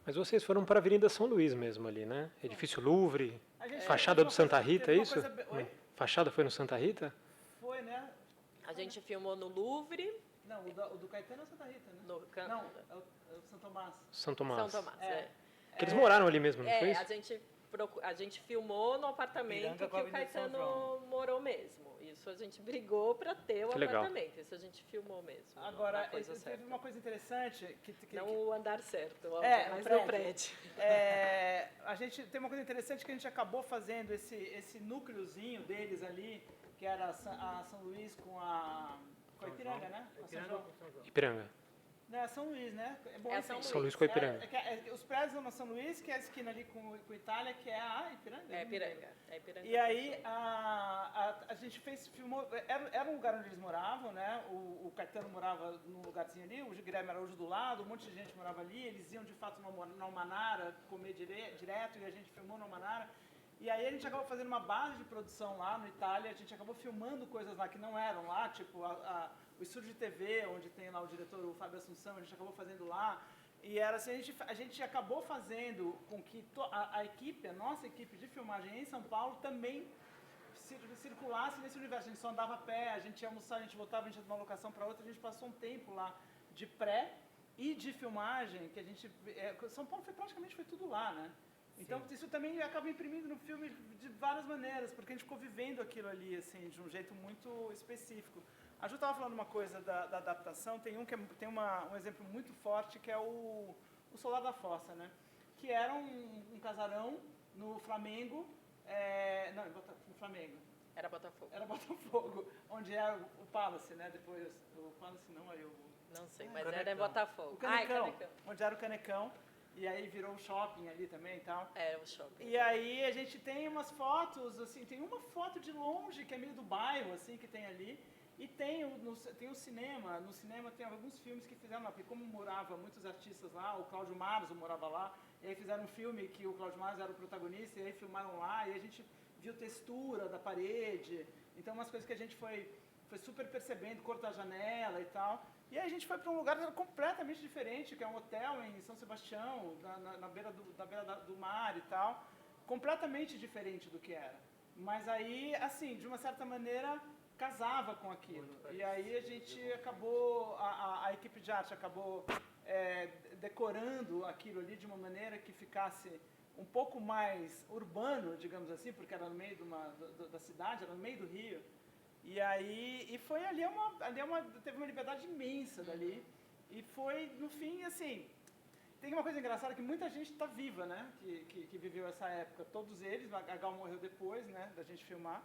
Mas vocês foram para a Avenida São Luís mesmo ali, né? Edifício Louvre, A gente fachada do Santa Rita, é teve uma isso? coisa Oi? Fachada foi no Santa Rita? Foi, né? A gente filmou no Louvre, Não, o do Caetano é o Santa Rita, né? no Não, é o São Tomás. São Tomás. São Tomás, É. Que eles moraram ali mesmo, não foi isso? a gente filmou no apartamento Piranga que com a o Avenida São Caetano João. morou mesmo. Isso a gente brigou para ter o Que legal. apartamento. Isso a gente filmou mesmo. Agora, na coisa teve certa. uma coisa interessante Não o andar certo, mas o no prédio. a gente tem uma coisa interessante que a gente acabou fazendo esse núcleozinho deles ali, que era a São Luís com a Ipiranga, né? Com a São João. Ipiranga. Não, é São Luís, né? Bom, É enfim. São Luís. São Luís com a Ipiranga. Os prédios são na São Luís, que é a esquina ali com Itália, que é a Ipiranga? É Ipiranga. E aí a gente filmou, era um lugar onde eles moravam, né? O Caetano morava num lugarzinho ali, o Guilherme Araújo do lado, um monte de gente morava ali, eles iam de fato na Almanara comer direto e a gente filmou na Almanara. E aí a gente acabou fazendo uma base de produção lá no Itália, a gente acabou filmando coisas lá que não eram lá, tipo o estúdio de TV, onde tem lá o diretor, o Fábio Assunção, a gente acabou fazendo lá. E era assim, a gente acabou fazendo com que a equipe, a nossa equipe de filmagem em São Paulo também circulasse nesse universo. A gente só andava a pé, a gente ia almoçar, a gente voltava, a gente ia de uma locação para outra, a gente passou um tempo lá de pré e de filmagem, que a gente... São Paulo praticamente foi tudo lá, né? Então isso também acaba imprimindo no filme de várias maneiras, porque a gente ficou vivendo aquilo ali, assim, de um jeito muito específico. A Ju estava falando uma coisa da adaptação, tem um exemplo muito forte, que é o Solar da Fossa, né? Que era um casarão no Flamengo, no Flamengo. Era Botafogo. Era Botafogo, onde era o Palace, né? Depois, o Palace não, aí o... Não sei, Ah, mas Canecão. era em Botafogo. O Canecão, onde era o Canecão, e aí virou um shopping ali também e tal. É, o shopping. E aí a gente tem umas fotos, assim, tem uma foto de longe, que é meio do bairro, assim, que tem ali, e tem o cinema, no cinema tem alguns filmes que fizeram lá, porque como morava muitos artistas lá, o Cláudio Marzo morava lá, e aí fizeram um filme que o Cláudio Marzo era o protagonista, e aí filmaram lá, e a gente viu textura da parede, então umas coisas que a gente foi super percebendo, cor da janela e tal. E aí a gente foi para um lugar completamente diferente, que é um hotel em São Sebastião, na beira do mar e tal, completamente diferente do que era. Mas aí, assim, de uma certa maneira, casava com aquilo. E aí a gente acabou, a equipe de arte acabou decorando aquilo ali de uma maneira que ficasse um pouco mais urbano, digamos assim, porque era no meio da cidade, era no meio do Rio. E aí, foi ali teve uma liberdade imensa dali. E foi, no fim, assim, tem uma coisa engraçada que muita gente está viva, né, que viveu essa época. Todos eles, a Gal morreu depois, né, da gente filmar,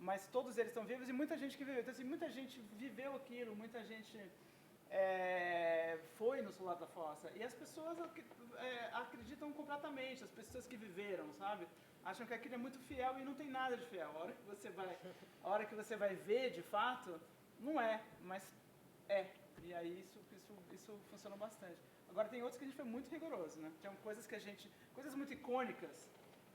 mas todos eles estão vivos e muita gente que viveu. Então, assim, muita gente viveu aquilo, muita gente foi no Solar da Fossa. E as pessoas acreditam completamente, as pessoas que viveram, sabe? Acham que aquilo é muito fiel e não tem nada de fiel. A hora que você vai ver, de fato, não é, mas é. E aí isso funcionou bastante. Agora tem outros que a gente foi muito rigoroso, né? Tem coisas muito icônicas,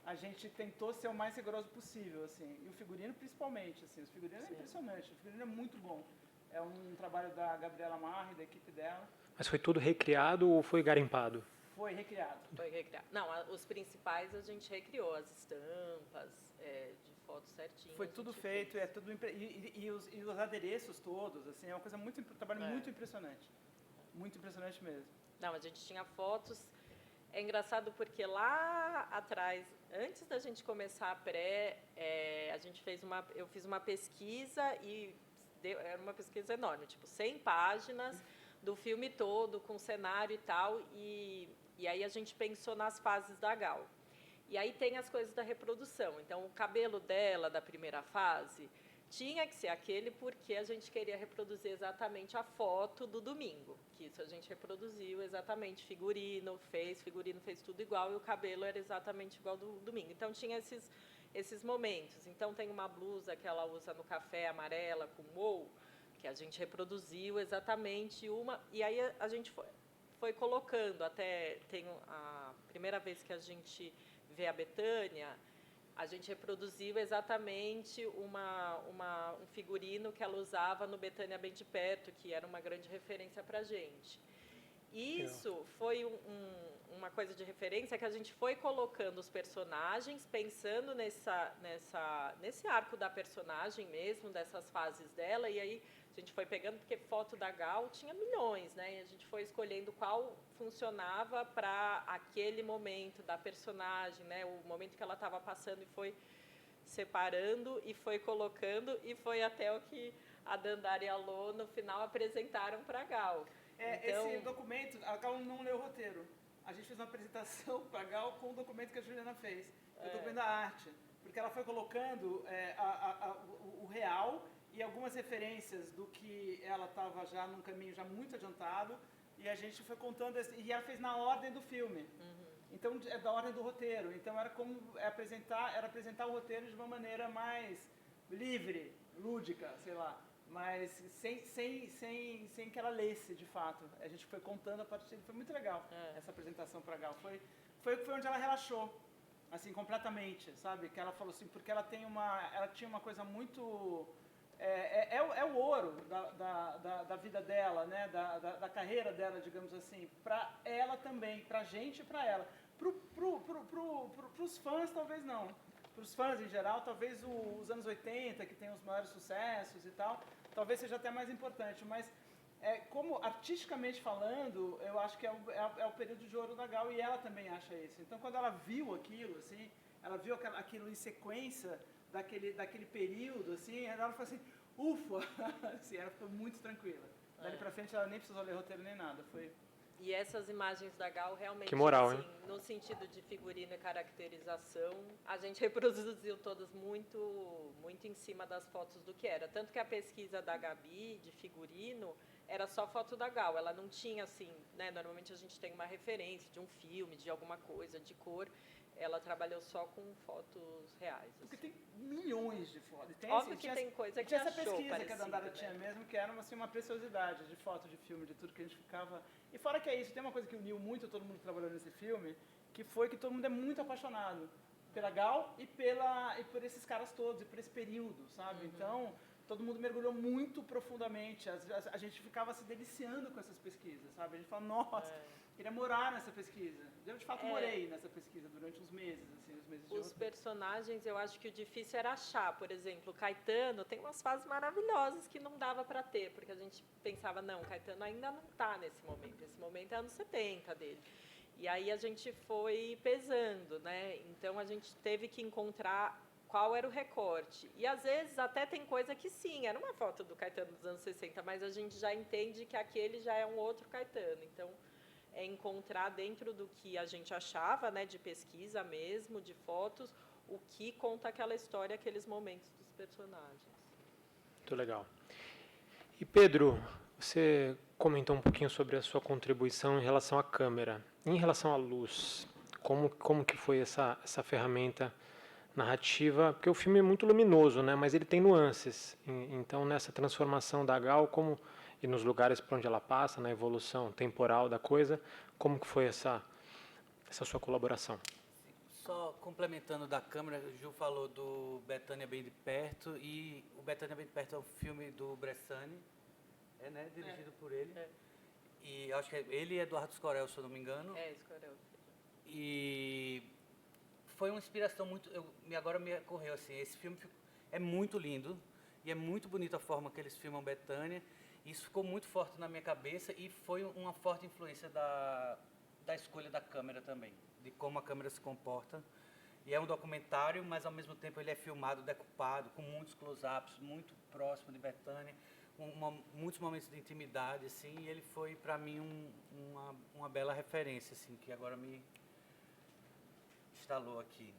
a gente tentou ser o mais rigoroso possível, assim. E o figurino principalmente, assim. O figurino é impressionante, o figurino é muito bom. É um trabalho da Gabriela Marri, da equipe dela. Mas foi tudo recriado ou foi garimpado? Foi recriado. Foi recriado. Não, os principais a gente recriou, as estampas, de fotos certinhas. Foi tudo feito, fez. e os adereços todos, assim, é uma coisa um trabalho muito impressionante. Muito impressionante mesmo. Não, a gente tinha fotos. É engraçado porque lá atrás, antes da gente começar a pré, eu fiz uma pesquisa e era uma pesquisa enorme, tipo 100 páginas do filme todo, com cenário e tal, e aí a gente pensou nas fases da Gal. E aí tem as coisas da reprodução. Então, o cabelo dela, da primeira fase, tinha que ser aquele porque a gente queria reproduzir exatamente a foto do domingo, que isso a gente reproduziu exatamente, figurino fez tudo igual e o cabelo era exatamente igual do domingo. Então tinha esses momentos. Então tem uma blusa que ela usa no café amarela com mou, que a gente reproduziu exatamente uma, e aí a gente foi colocando, até tem a primeira vez que a gente vê a Bethânia, a gente reproduziu exatamente um figurino que ela usava no Bethânia Bem de Perto, que era uma grande referência para a gente. Isso foi uma coisa de referência que a gente foi colocando os personagens, pensando nesse arco da personagem mesmo, dessas fases dela, e aí a gente foi pegando, porque foto da Gal tinha milhões, né? E a gente foi escolhendo qual funcionava para aquele momento da personagem, né? O momento que ela estava passando, e foi separando e foi colocando, e foi até o que a Dandara e a Lô, no final, apresentaram para a Gal. Então, esse documento, a Gal não leu o roteiro. A gente fez uma apresentação para a Gal com o documento que a Juliana fez, o documento da arte. Porque ela foi colocando o real e algumas referências do que ela estava já num caminho já muito adiantado, e a gente foi contando, e ela fez na ordem do filme. Então, é da ordem do roteiro. Então, era como apresentar o roteiro de uma maneira mais livre, lúdica, sei lá. Mas sem que ela lesse, de fato. A gente foi contando a partir... Foi muito legal essa apresentação para a Gal. Foi onde ela relaxou, assim, completamente, sabe? Que ela falou assim, porque ela tinha uma coisa muito... É o ouro da vida dela, né? Da carreira dela, digamos assim. Para ela também, para a gente e para ela. Pros fãs, talvez não. Para os fãs em geral, talvez os anos 80, que tem os maiores sucessos e tal, talvez seja até mais importante. Mas, como artisticamente falando, eu acho que é o período de ouro da Gal, e ela também acha isso. Então, quando ela viu aquilo, assim, ela viu aquilo em sequência daquele período, assim, ela falou assim, ufa! Assim, ela ficou muito tranquila. Dali pra frente, ela nem precisou ler roteiro nem nada. E essas imagens da Gal realmente, que moral, assim, hein? no sentido de figurino e caracterização, a gente reproduziu todas muito, muito em cima das fotos do que era. Tanto que a pesquisa da Gabi, de figurino, era só foto da Gal. Ela não tinha, assim, né? Normalmente a gente tem uma referência de um filme, de alguma coisa, de cor. Ela trabalhou só com fotos reais. Assim. Porque tem milhões de fotos. Óbvio que tem coisa que tinha essa achou pesquisa que a Dandara parecida, tinha né? mesmo, que era assim, uma preciosidade de foto, de filme, de tudo que a gente ficava... E fora que é isso, tem uma coisa que uniu muito todo mundo que trabalhou nesse filme, que foi que todo mundo é muito apaixonado pela Gal e por esses caras todos, e por esse período, sabe? Então, todo mundo mergulhou muito profundamente. A gente ficava se deliciando com essas pesquisas, sabe? A gente falava, nossa, queria morar nessa pesquisa. Eu, de fato, morei nessa pesquisa durante uns meses, assim, os meses de Os personagens, eu acho que o difícil era achar. Por exemplo, Caetano tem umas fases maravilhosas que não dava para ter, porque a gente pensava, não, Caetano ainda não está nesse momento. Esse momento é anos 70 dele. E aí a gente foi pesando, né? Então a gente teve que encontrar qual era o recorte. E às vezes até tem coisa que sim, era uma foto do Caetano dos anos 60, mas a gente já entende que aquele já é um outro Caetano. Então, é encontrar dentro do que a gente achava, né, de pesquisa mesmo, de fotos, o que conta aquela história, aqueles momentos dos personagens. Muito legal. E Pedro, você comentou um pouquinho sobre a sua contribuição em relação à câmera. Em relação à luz, como que foi essa ferramenta narrativa? Porque o filme é muito luminoso, né, mas ele tem nuances. Então, nessa transformação da Gal, e nos lugares por onde ela passa, na evolução temporal da coisa, como que foi essa sua colaboração? Só complementando da câmera, o Ju falou do Bethânia Bem de Perto, e o Bethânia Bem de Perto é um filme do Bressani, né, dirigido por ele. E acho que ele e Eduardo Scorel, se eu não me engano. Scorel. E foi uma inspiração muito... Agora me ocorreu assim, esse filme é muito lindo, e é muito bonita a forma que eles filmam Bethânia. Isso ficou muito forte na minha cabeça e foi uma forte influência da escolha da câmera também, de como a câmera se comporta. E é um documentário, mas ao mesmo tempo ele é filmado, decupado, com muitos close-ups, muito próximo de Bethânia, muitos momentos de intimidade, assim, e ele foi para mim uma bela referência, assim, que agora me instalou aqui.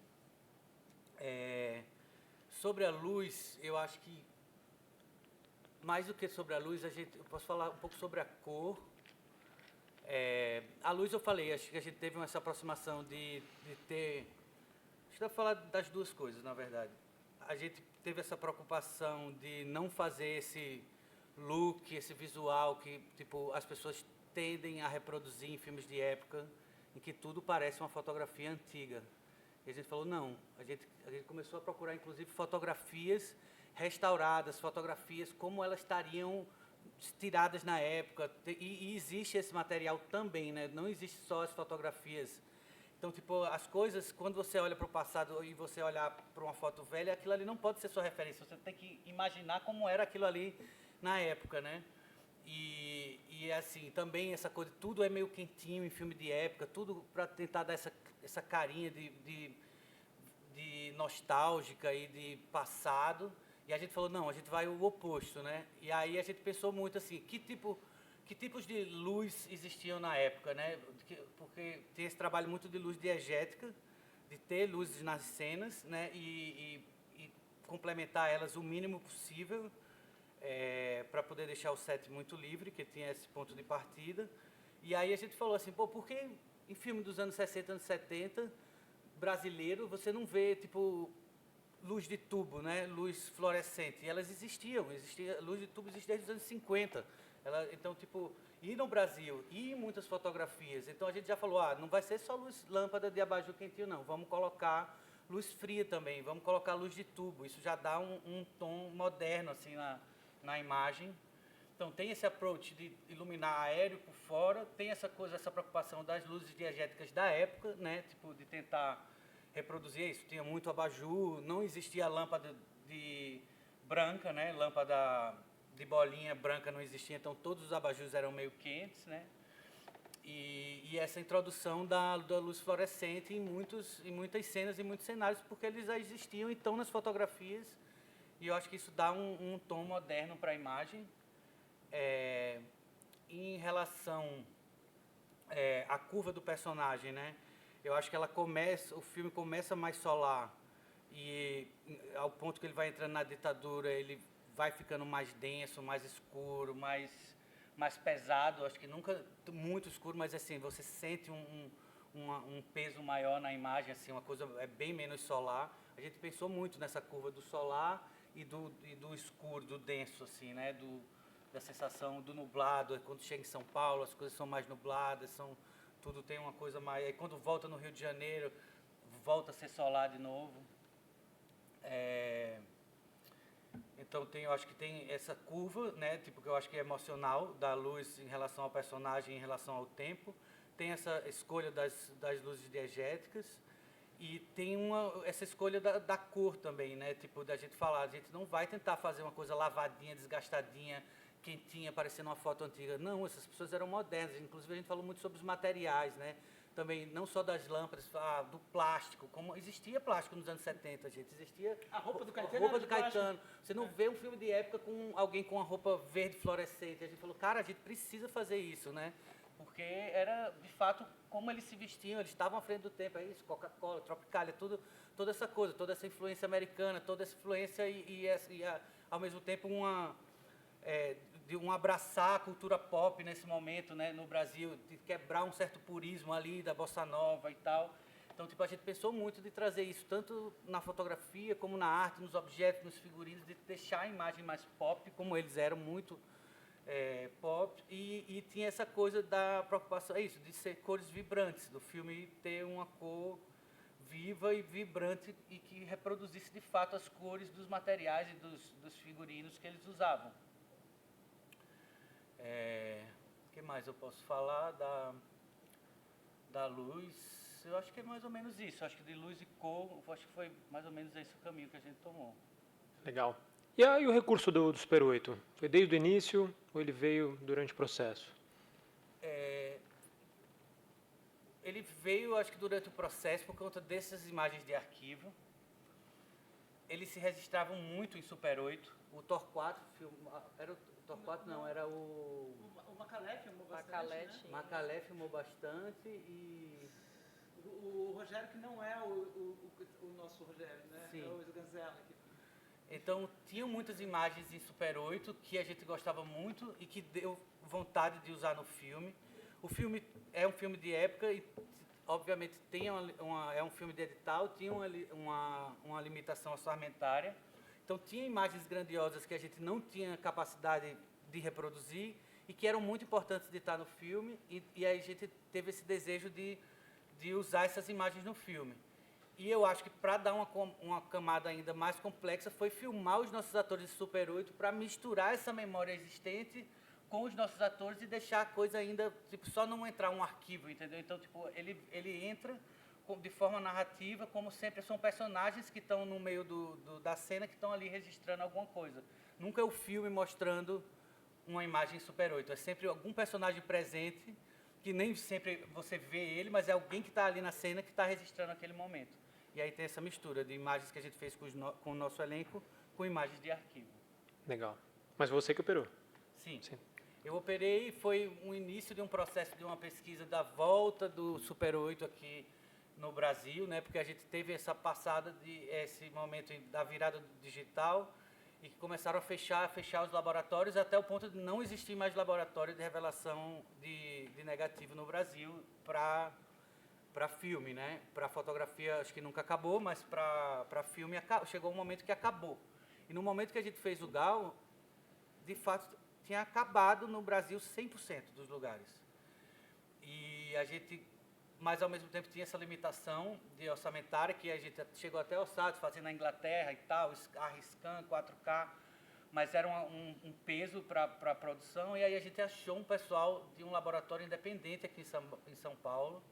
Sobre a luz, eu acho que mais do que sobre a luz, eu posso falar um pouco sobre a cor. A luz eu falei, acho que a gente teve essa aproximação de ter... Acho que eu vou falar das duas coisas, na verdade. A gente teve essa preocupação de não fazer esse look, esse visual que tipo, as pessoas tendem a reproduzir em filmes de época, em que tudo parece uma fotografia antiga. E a gente falou, não, a gente começou a procurar, inclusive, fotografias restauradas, fotografias como elas estariam tiradas na época. E existe esse material também, né? Não existe só as fotografias. Então, tipo, as coisas, quando você olha para o passado e você olhar para uma foto velha, aquilo ali não pode ser sua referência. Você tem que imaginar como era aquilo ali na época, né? E assim, também essa coisa, tudo é meio quentinho em filme de época, tudo para tentar dar essa carinha de nostálgica e de passado. E a gente falou, não, a gente vai o oposto, né? E aí a gente pensou muito assim, que tipos de luz existiam na época, né? Porque tem esse trabalho muito de luz diegética, de ter luzes nas cenas, né? E complementar elas o mínimo possível, para poder deixar o set muito livre, que tinha esse ponto de partida. E aí a gente falou assim, pô, por que em filme dos anos 60, anos 70, brasileiro, você não vê, tipo, luz de tubo, né? Luz fluorescente. E elas existiam, luz de tubo existe desde os anos 50. Então, tipo, e no Brasil, e em muitas fotografias. Então, a gente já falou, não vai ser só luz lâmpada de abajur quentinho, não. Vamos colocar luz fria também, vamos colocar luz de tubo. Isso já dá um tom moderno, assim, na imagem. Então, tem esse approach de iluminar aéreo por fora, tem essa preocupação das luzes diegéticas da época, né? Tipo, de tentar reproduzir isso. Tinha muito abajur, não existia lâmpada de branca, né? Lâmpada de bolinha branca não existia, então todos os abajus eram meio quentes, né? E essa introdução da luz fluorescente em muitas cenas e muitos cenários, porque eles já existiam então nas fotografias, e eu acho que isso dá um tom moderno para a imagem. Em relação à curva do personagem, né? Eu acho que o filme começa mais solar, e ao ponto que ele vai entrando na ditadura, ele vai ficando mais denso, mais escuro, mais pesado. Acho que nunca muito escuro, mas assim, você sente um peso maior na imagem, assim, uma coisa bem menos solar. A gente pensou muito nessa curva do solar e do escuro, do denso, assim, né? Da sensação do nublado. Quando chega em São Paulo, as coisas são mais nubladas, tudo tem uma coisa mais... Aí quando volta no Rio de Janeiro, volta a ser solar de novo. Então, eu acho que tem essa curva, né, tipo, que eu acho que é emocional, da luz em relação ao personagem, em relação ao tempo. Tem essa escolha das luzes diegéticas. E tem essa escolha da cor também, né, tipo, da gente falar, a gente não vai tentar fazer uma coisa lavadinha, desgastadinha, quentinha, parecendo uma foto antiga. Não, essas pessoas eram modernas. Inclusive, a gente falou muito sobre os materiais, né? Também, não só das lâmpadas, do plástico. Como existia plástico nos anos 70, gente. Existia a roupa do Caetano. Roupa do Caetano. Você não vê um filme de época com alguém com uma roupa verde fluorescente. A gente falou, cara, a gente precisa fazer isso, né? Porque era, de fato, como eles se vestiam. Eles estavam à frente do tempo. É isso, Coca-Cola, Tropicália, toda essa coisa, toda essa influência americana, toda essa influência ao mesmo tempo, de abraçar a cultura pop nesse momento, né, no Brasil, de quebrar um certo purismo ali da bossa nova e tal. Então, tipo, a gente pensou muito de trazer isso, tanto na fotografia, como na arte, nos objetos, nos figurinos, de deixar a imagem mais pop, como eles eram muito pop, e tinha essa coisa da preocupação, de ser cores vibrantes, do filme ter uma cor viva e vibrante e que reproduzisse, de fato, as cores dos materiais e dos figurinos que eles usavam. O que mais eu posso falar da luz? Eu acho que é mais ou menos isso. Acho que de luz e cor, acho que foi mais ou menos esse o caminho que a gente tomou. Legal. E aí o recurso do Super 8? Foi desde o início ou ele veio durante o processo? Ele veio, acho que durante o processo, por conta dessas imagens de arquivo. Eles se registravam muito em Super 8. O Torquato, era o Torquato não, era o Macalé filmou bastante, Macalé, né? Macalé filmou bastante e... O Rogério, que não é o nosso Rogério, né? Sim. É o Sganzella. Então, tinham muitas imagens em Super 8 que a gente gostava muito e que deu vontade de usar no filme. O filme é um filme de época e, obviamente, é um filme de edital, tinha uma limitação orçamentária. Então, tinha imagens grandiosas que a gente não tinha capacidade de reproduzir e que eram muito importantes de estar no filme. E aí a gente teve esse desejo de usar essas imagens no filme. E eu acho que, para dar uma camada ainda mais complexa, foi filmar os nossos atores de Super 8 para misturar essa memória existente com os nossos atores e deixar a coisa ainda, tipo, só não entrar um arquivo, entendeu? Então, tipo, ele entra de forma narrativa, como sempre, são personagens que estão no meio da cena, que estão ali registrando alguma coisa. Nunca é o filme mostrando uma imagem Super 8, é sempre algum personagem presente, que nem sempre você vê ele, mas é alguém que está ali na cena que está registrando aquele momento. E aí tem essa mistura de imagens que a gente fez com o nosso elenco com imagens de arquivo. Legal. Mas você que operou? Sim. Eu operei, foi um início de um processo de uma pesquisa da volta do Super 8 aqui no Brasil, né? Porque a gente teve essa passada, esse momento da virada do digital e que começaram a fechar os laboratórios até o ponto de não existir mais laboratório de revelação de negativo no Brasil para filme, né? Para fotografia acho que nunca acabou, mas para filme chegou um momento que acabou. E no momento que a gente fez o GAL, de fato, tinha acabado no Brasil 100% dos lugares. E a gente, mas ao mesmo tempo tinha essa limitação de orçamentária, que a gente chegou até orçado, fazendo na Inglaterra e tal, arriscando 4K, mas era um peso para a produção. E aí a gente achou um pessoal de um laboratório independente aqui em São Paulo,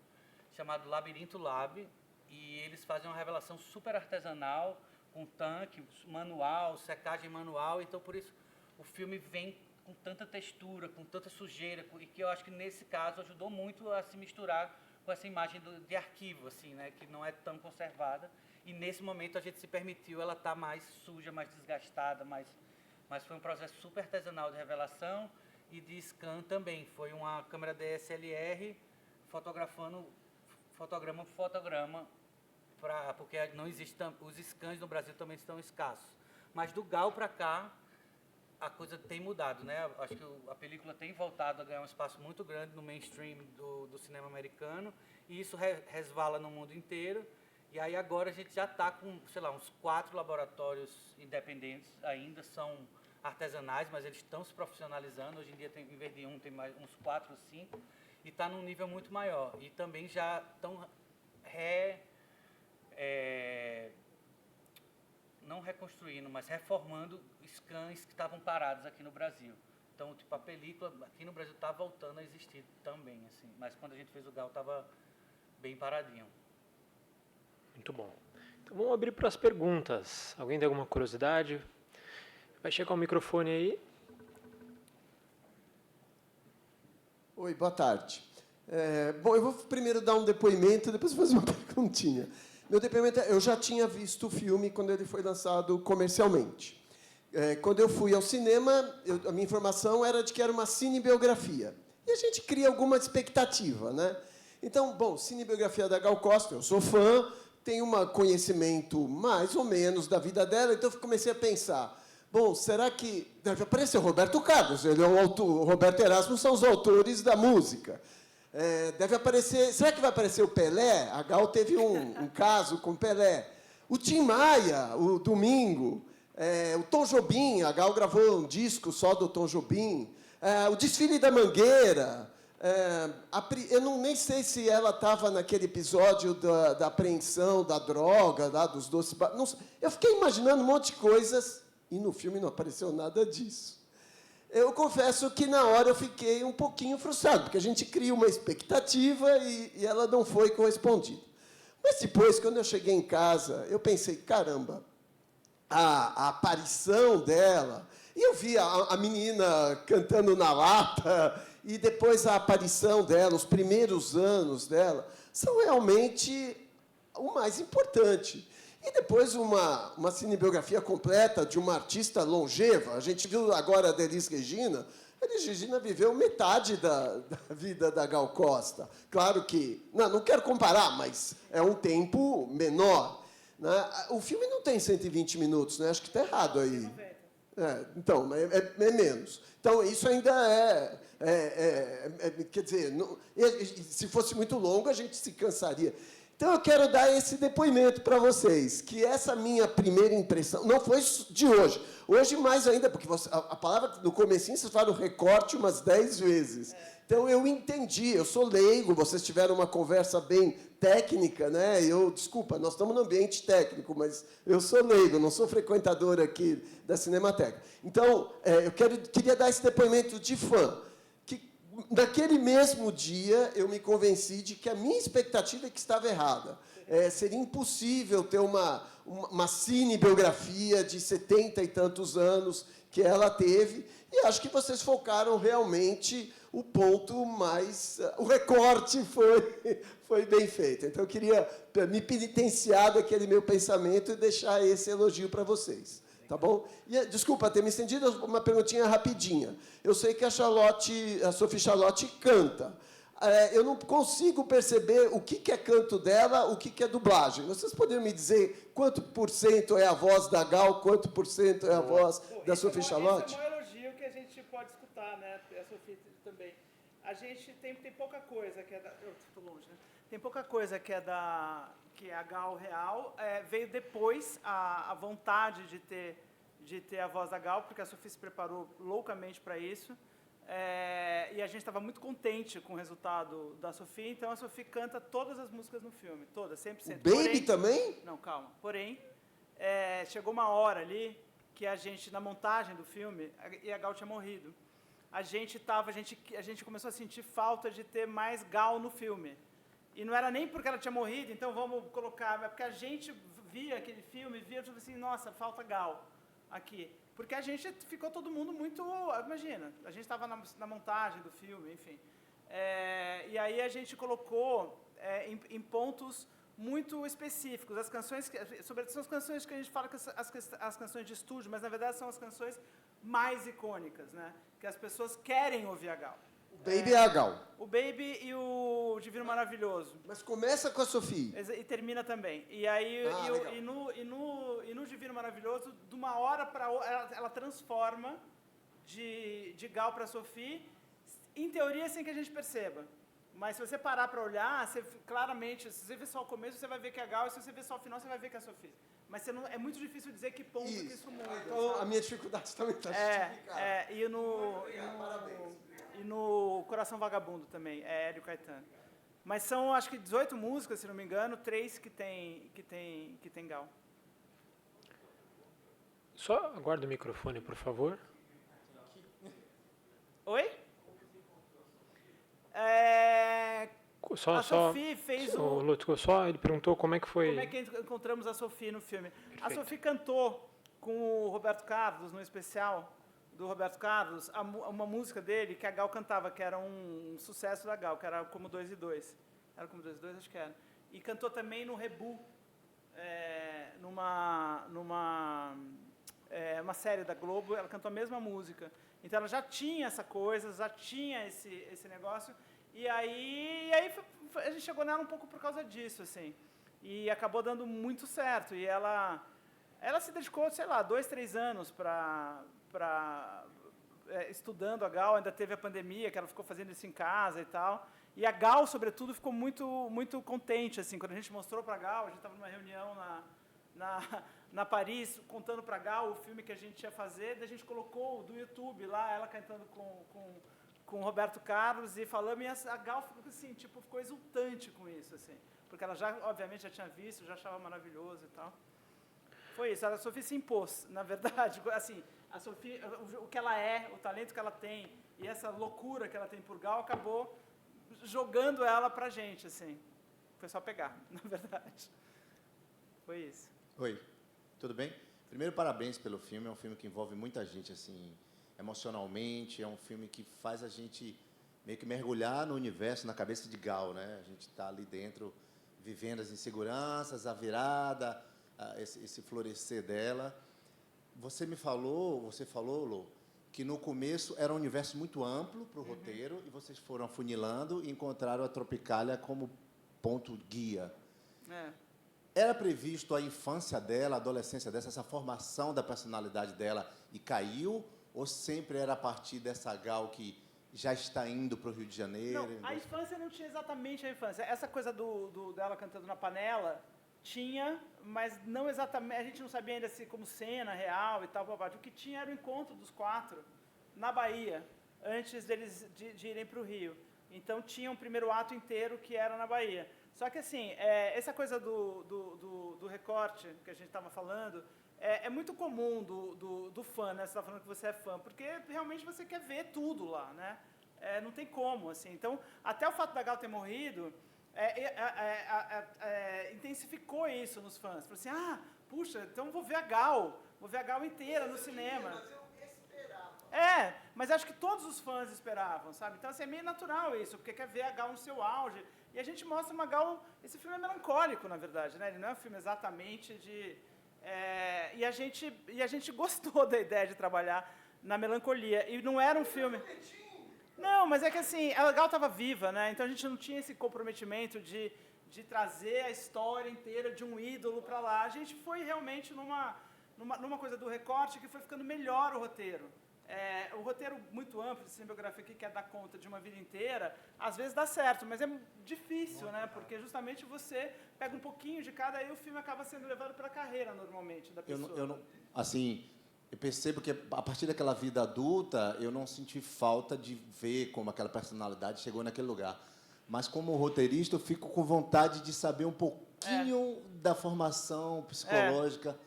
chamado Labirinto Lab, e eles fazem uma revelação super artesanal, com tanque, manual, secagem manual, então por isso o filme vem com tanta textura, com tanta sujeira, e que eu acho que nesse caso ajudou muito a se misturar com essa imagem de arquivo, assim, né, que não é tão conservada, e nesse momento a gente se permitiu ela estar mais suja, mais desgastada, mas foi um processo super artesanal de revelação e de scan também, foi uma câmera DSLR fotografando fotograma por fotograma, porque não existe, os scans no Brasil também estão escassos. Mas do GAL para cá, a coisa tem mudado, né? Acho que a película tem voltado a ganhar um espaço muito grande no mainstream do cinema americano, e isso resvala no mundo inteiro. E aí agora a gente já está com, sei lá, uns 4 laboratórios independentes, ainda são artesanais, mas eles estão se profissionalizando. Hoje em dia, em vez de tem mais uns 4 ou 5, e está num nível muito maior. E também já estão não reconstruindo, mas reformando scans que estavam parados aqui no Brasil. Então, tipo, a película aqui no Brasil está voltando a existir também, assim. Mas quando a gente fez o GAL, estava bem paradinho. Muito bom. Então vamos abrir para as perguntas. Alguém tem alguma curiosidade? Vai chegar o microfone aí. Oi, boa tarde. Bom, eu vou primeiro dar um depoimento, depois fazer uma perguntinha. Meu depoimento é, eu já tinha visto o filme quando ele foi lançado comercialmente. Quando eu fui ao cinema, a minha informação era de que era uma cinebiografia. E a gente cria alguma expectativa, né? Então, bom, cinebiografia da Gal Costa, eu sou fã, tenho um conhecimento mais ou menos da vida dela, então eu comecei a pensar, bom, será que deve aparecer o Roberto Carlos? Ele é o Roberto Erasmo são os autores da música. Deve aparecer... Será que vai aparecer o Pelé? A Gal teve um caso com o Pelé. O Tim Maia, o Domingo. O Tom Jobim, a Gal gravou um disco só do Tom Jobim. O desfile da Mangueira. Eu nem sei se ela estava naquele episódio da apreensão da droga, lá, dos doces... Não, eu fiquei imaginando um monte de coisas e no filme não apareceu nada disso. Eu confesso que, na hora, eu fiquei um pouquinho frustrado, porque a gente cria uma expectativa e ela não foi correspondida. Mas depois, quando eu cheguei em casa, eu pensei, caramba, a aparição dela... E eu vi a menina cantando na lata, e depois a aparição dela, os primeiros anos dela, são realmente o mais importante. E depois uma cinebiografia completa de uma artista longeva. A gente viu agora a Elis Regina. A Elis Regina viveu metade da vida da Gal Costa. Claro que... Não quero comparar, mas é um tempo menor. Né? O filme não tem 120 minutos, né? Acho que está errado aí. Então, é menos. Então, isso ainda quer dizer, se fosse muito longo, a gente se cansaria. Então, eu quero dar esse depoimento para vocês, que essa minha primeira impressão não foi de hoje. Hoje, mais ainda, porque a palavra, no comecinho, vocês falaram recorte umas 10 vezes. Então, eu entendi, eu sou leigo, vocês tiveram uma conversa bem técnica, né? Desculpa, nós estamos no ambiente técnico, mas eu sou leigo, não sou frequentador aqui da Cinemateca. Então, eu queria dar esse depoimento de fã, que naquele mesmo dia eu me convenci de que a minha expectativa é que estava errada. Seria impossível ter uma cinebiografia de 70 e tantos anos que ela teve, e acho que vocês focaram realmente o ponto mais... O recorte foi bem feito. Então, eu queria me penitenciar daquele meu pensamento e deixar esse elogio para vocês. Tá bom? E, desculpa ter me estendido, uma perguntinha rapidinha. Eu sei que a Sophie Charlotte canta. Eu não consigo perceber o que é canto dela, o que é dublagem. Vocês poderiam me dizer quanto por cento é a voz da Gal, quanto por cento é a voz da Sophie Charlotte? Esse é um elogio que a gente pode escutar, né? A Sophie também. A gente tem pouca coisa que é da... Eu estou longe, né? Tem pouca coisa que é a Gal real. Veio depois a vontade de ter a voz da Gal, porque a Sophie se preparou loucamente para isso. E a gente estava muito contente com o resultado da Sophie, então a Sophie canta todas as músicas no filme, todas, 100%. O Baby também? Não, calma. Porém, chegou uma hora ali que a gente, na montagem do filme, e a Gal tinha morrido, a gente começou a sentir falta de ter mais Gal no filme. E não era nem porque ela tinha morrido, então vamos colocar, mas porque a gente via aquele filme, via tipo assim, nossa, falta Gal aqui. Porque a gente ficou todo mundo muito... Imagina, a gente estava na montagem do filme, enfim. E aí a gente colocou em pontos muito específicos. As canções, são as canções que a gente fala que as canções de estúdio, mas na verdade são as canções mais icônicas, né? Que as pessoas querem ouvir a Gal. O Baby é a Gal. O Baby e o Divino Maravilhoso. Mas começa com a Sophie. E termina também. E aí no Divino Maravilhoso, de uma hora para outra, ela transforma de Gal para Sophie, em teoria sem que a gente perceba. Mas se você parar para olhar, claramente, se você ver só o começo, você vai ver que é a Gal, e se você ver só o final, você vai ver que é a Sophie. Mas é muito difícil dizer que ponto que isso muda. Então, a minha dificuldade também está justificada. E no Coração Vagabundo também, é Hélio Caetano. Mas são, acho que 18 músicas, se não me engano, 3 que tem Gal. Só aguarda o microfone, por favor. Oi? A Sophie fez ele perguntou como é que foi... Como é que encontramos a Sophie no filme. Perfeito. A Sophie cantou com o Roberto Carlos, no especial do Roberto Carlos, uma música dele que a Gal cantava, que era um sucesso da Gal, que era Como 2 e 2. Era Como 2 e 2? Acho que era. E cantou também no Rebu, uma série da Globo, ela cantou a mesma música. Então ela já tinha essa coisa, já tinha esse negócio, e aí a gente chegou nela um pouco por causa disso, assim. E acabou dando muito certo. E ela se dedicou, sei lá, 2, 3 anos estudando a Gal. Ainda teve a pandemia, que ela ficou fazendo isso em casa e tal. E a Gal, sobretudo, ficou muito, muito contente, assim, quando a gente mostrou para a Gal. A gente estava numa reunião na Paris, contando para a Gal o filme que a gente ia fazer. Daí a gente colocou do YouTube lá, ela cantando com o Roberto Carlos e falando. E a Gal ficou assim, ficou exultante com isso, assim. Porque ela já, obviamente, já tinha visto, já achava maravilhoso e tal. Foi isso, a Sophie se impôs, na verdade. Assim, a Sophie, o que ela é, o talento que ela tem e essa loucura que ela tem por Gal acabou jogando ela pra gente, assim. Foi só pegar, na verdade. Foi isso. Oi, tudo bem? Primeiro, parabéns pelo filme. É um filme que envolve muita gente, assim, emocionalmente. É um filme que faz a gente meio que mergulhar no universo, na cabeça de Gal, né? A gente está ali dentro, vivendo as inseguranças, a virada, esse florescer dela. Você falou, Lô, que no começo era um universo muito amplo para o roteiro, e vocês foram afunilando e encontraram a Tropicália como ponto guia. Era previsto a infância dela, a adolescência dessa, essa formação da personalidade dela e caiu? Ou sempre era a partir dessa Gal que já está indo para o Rio de Janeiro? Não, a infância não tinha exatamente a infância. Essa coisa dela cantando na panela tinha, mas não exatamente. A gente não sabia ainda se como cena real e tal. O que tinha era o encontro dos 4 na Bahia, antes deles de irem para o Rio. Então tinha um primeiro ato inteiro que era na Bahia. Só que assim, essa coisa do recorte que a gente estava falando é muito comum do fã, né? Você está falando que você é fã, porque realmente você quer ver tudo lá, né? Não tem como, assim. Então, até o fato da Gal ter morrido intensificou isso nos fãs. Falou assim, puxa, então vou ver a Gal inteira no cinema. Mas eu esperava. Mas acho que todos os fãs esperavam, sabe? Então, assim, é meio natural isso, porque quer ver a Gal no seu auge. E a gente mostra uma Gal... Esse filme é melancólico, na verdade, né? Ele não é um filme exatamente de... E a gente gostou da ideia de trabalhar na melancolia. E não era um filme... Não, mas é que assim, a Gal estava viva, né? Então a gente não tinha esse comprometimento de trazer a história inteira de um ídolo para lá. A gente foi realmente numa coisa do recorte que foi ficando melhor o roteiro. O roteiro muito amplo de cinebiografia aqui, que é dar conta de uma vida inteira, às vezes dá certo, mas é difícil, né? Porque justamente você pega um pouquinho de cada e o filme acaba sendo levado pela carreira, normalmente, da pessoa. Eu percebo que a partir daquela vida adulta, eu não senti falta de ver como aquela personalidade chegou naquele lugar. Mas como roteirista, eu fico com vontade de saber um pouquinho da formação psicológica.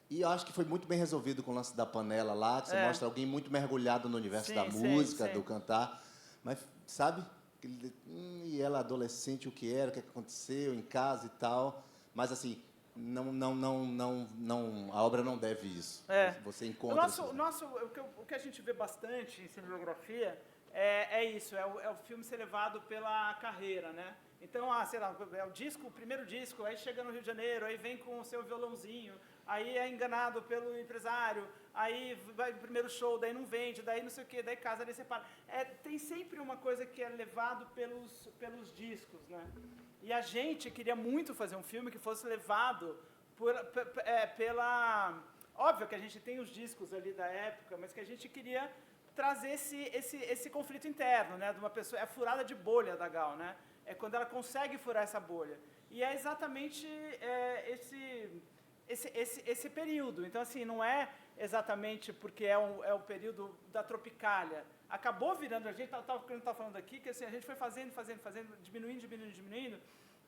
E eu acho que foi muito bem resolvido com o lance da panela lá, que você mostra alguém muito mergulhado no universo da música, do cantar. Mas, sabe? E ela adolescente, o que era, o que aconteceu em casa e tal. Mas, assim, a obra não deve isso. Você encontra o que a gente vê bastante em cinebiografia é isso, é o filme ser levado pela carreira, né? Então, sei lá, o primeiro disco, aí chega no Rio de Janeiro, aí vem com o seu violãozinho, aí é enganado pelo empresário, aí vai pro primeiro show, daí não vende, daí não sei o quê, daí casa, daí separa. Tem sempre uma coisa que é levado pelos discos, né? E a gente queria muito fazer um filme que fosse levado pela... Óbvio que a gente tem os discos ali da época, mas que a gente queria trazer esse conflito interno, né? De uma pessoa, é a furada de bolha da Gal, né? É quando ela consegue furar essa bolha. E é exatamente esse período. Então, assim, não é exatamente porque é o período da Tropicália. Acabou virando, a gente estava falando aqui, que assim, a gente foi fazendo, diminuindo.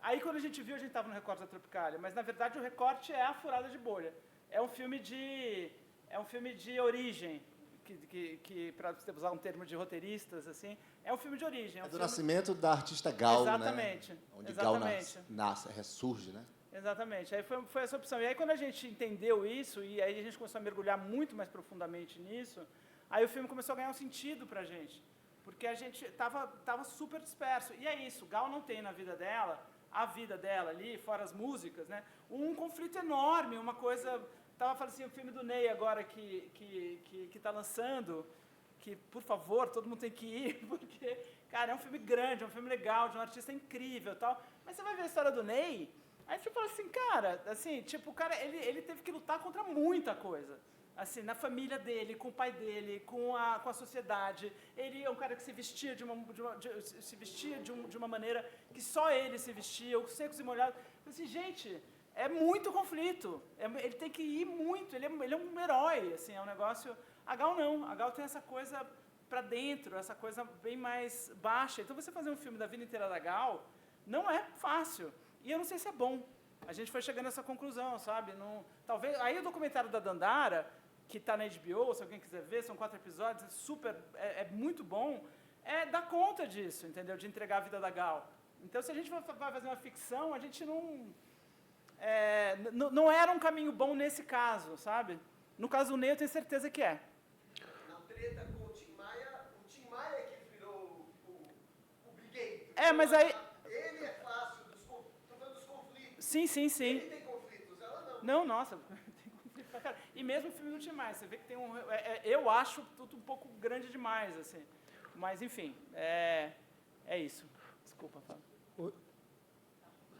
Aí, quando a gente viu, a gente estava no recorte da Tropicália. Mas, na verdade, o recorte é a furada de bolha. É um filme de origem, que para usar um termo de roteiristas, assim, é um filme de origem. Do nascimento da artista Gal, exatamente, né? Onde exatamente. Gal nasce, ressurge, né? Exatamente. Aí foi essa opção. E aí, quando a gente entendeu isso, e aí a gente começou a mergulhar muito mais profundamente nisso, aí o filme começou a ganhar um sentido pra gente. Porque a gente tava super disperso. E é isso, Gal não tem na vida dela, a vida dela ali, fora as músicas, né? Um conflito enorme, uma coisa... Tava falando assim, o filme do Ney agora que tá lançando, que, por favor, todo mundo tem que ir, porque, cara, é um filme grande, é um filme legal, de um artista incrível e tal. Mas você vai ver a história do Ney, aí você fala assim, cara, assim, tipo, o cara, ele teve que lutar contra muita coisa. Assim, na família dele, com o pai dele, com a sociedade. Ele é um cara que se vestia de uma maneira que só ele se vestia, os secos e molhados. Assim, gente... É muito conflito. Ele tem que ir muito. Ele é um herói, assim, é um negócio... A Gal não. A Gal tem essa coisa pra dentro, essa coisa bem mais baixa. Então, você fazer um filme da vida inteira da Gal não é fácil. E eu não sei se é bom. A gente foi chegando a essa conclusão, sabe? Não, talvez... Aí o documentário da Dandara, que está na HBO, se alguém quiser ver, são 4 episódios, é muito bom, dá conta disso, entendeu? De entregar a vida da Gal. Então, se a gente vai fazer uma ficção, a gente não... não era um caminho bom nesse caso, sabe? No caso do Ney, eu tenho certeza que é. Na treta com o Tim Maia que virou o brigueiro. Mas aí... Ele é fácil, estou falando dos conflitos. Sim. Ele tem conflitos, ela não. Não, nossa, tem conflito pra caralho. E mesmo o filme do Tim Maia, você vê que tem eu acho tudo um pouco grande demais, assim. Mas, enfim, é isso. Desculpa, Fábio.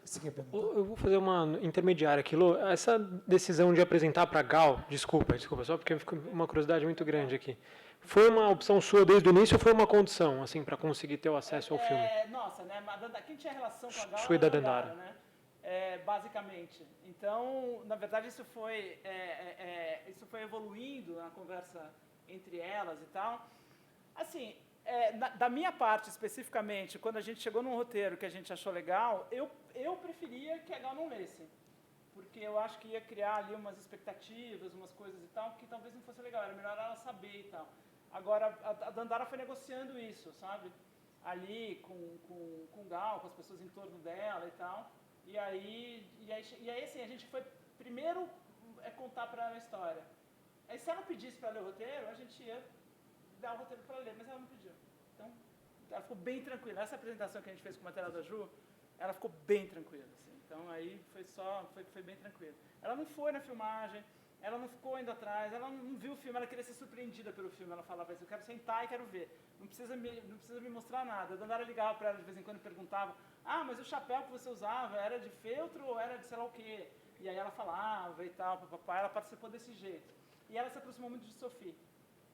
Você quer perguntar? Eu vou fazer uma intermediária aqui, Lô. Essa decisão de apresentar para a Gal, desculpa, só porque ficou uma curiosidade muito grande aqui. Foi uma opção sua desde o início ou foi uma condição, assim, para conseguir ter o acesso ao filme? Nossa, né? Quem tinha relação com a Gal Sua e era da a Dandara, Dandara. né? Basicamente. Então, na verdade, isso foi evoluindo na conversa entre elas e tal. Assim, da minha parte, especificamente, quando a gente chegou num roteiro que a gente achou legal, eu preferia que a Gal não lesse. Porque eu acho que ia criar ali umas expectativas, umas coisas e tal, que talvez não fosse legal. Era melhor ela saber e tal. Agora, a Dandara foi negociando isso, sabe? Ali com o Gal, com as pessoas em torno dela e tal. E aí assim, a gente foi primeiro contar para ela a história. Aí se ela pedisse para ler o roteiro, a gente ia dar o roteiro para ler, mas ela não pediu. Então, ela ficou bem tranquila. Essa apresentação que a gente fez com o material da Ju, ela ficou bem tranquila, assim. Então aí foi bem tranquilo. Ela não foi na filmagem, ela não ficou indo atrás, ela não viu o filme, ela queria ser surpreendida pelo filme. Ela falava assim, eu quero sentar e quero ver. Não precisa me mostrar nada. A Dandara ligava para ela de vez em quando e perguntava, mas o chapéu que você usava era de feltro ou era de sei lá o quê? E aí ela falava e tal, papai, ela participou desse jeito. E ela se aproximou muito de Sophie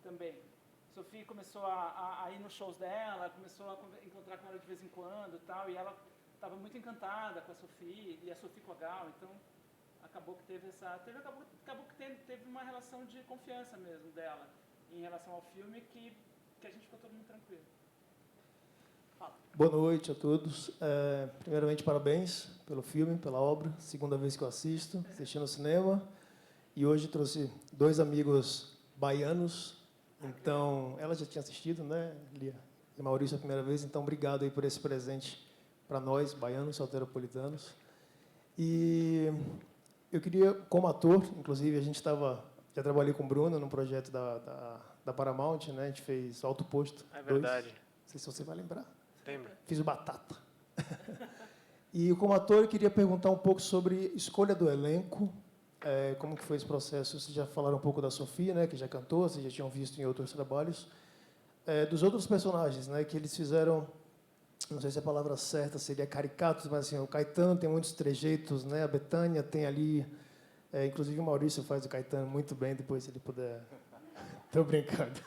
também. Sophie começou a ir nos shows dela, começou a encontrar com ela de vez em quando e tal, e ela estava muito encantada com a Sophie, e a Sophie com a Gal, então acabou que teve teve uma relação de confiança mesmo dela em relação ao filme que a gente ficou todo mundo tranquilo. Fala. Boa noite a todos. Primeiramente, parabéns pelo filme, pela obra. Segunda vez que eu assisti no cinema. E hoje trouxe 2 amigos baianos. Então, ela já tinha assistido, né, Lia? E Maurício a primeira vez. Então, obrigado aí por esse presente para nós, baianos, soteropolitanos. E eu queria, como ator, inclusive, já trabalhei com o Bruno num projeto da Paramount, né? A gente fez Alto Posto 2. É verdade. Não sei se você vai lembrar. Lembra? Fiz o Batata. E como ator, eu queria perguntar um pouco sobre escolha do elenco, como que foi esse processo. Vocês já falaram um pouco da Sofia, né, que já cantou, vocês já tinham visto em outros trabalhos. Dos outros personagens, né, que eles fizeram, não sei se a palavra certa seria caricatos, mas assim, o Caetano tem muitos trejeitos, né, a Bethânia tem ali, inclusive o Maurício faz o Caetano muito bem, depois se ele puder. Estou brincando.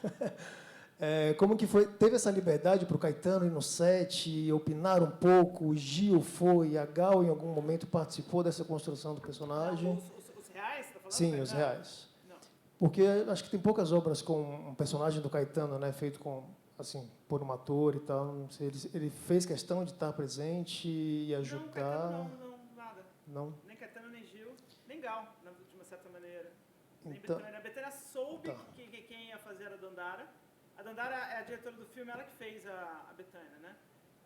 Como que foi? Teve essa liberdade para o Caetano ir no set, opinar um pouco, o Gil foi, a Gal em algum momento participou dessa construção do personagem? Os reais, tá falando? Sim, os reais. Não. Porque acho que tem poucas obras com um personagem do Caetano, né, feito assim, por um ator e tal. Não sei, ele fez questão de estar presente e ajudar. Caetano não, nada. Não? Nem Caetano, nem Gil, nem Gal, de uma certa maneira. Nem Então, Bethânia. A Bethânia soube tá. que quem ia fazer era a Dandara. A Dandara é a diretora do filme, ela que fez a Bethânia, né?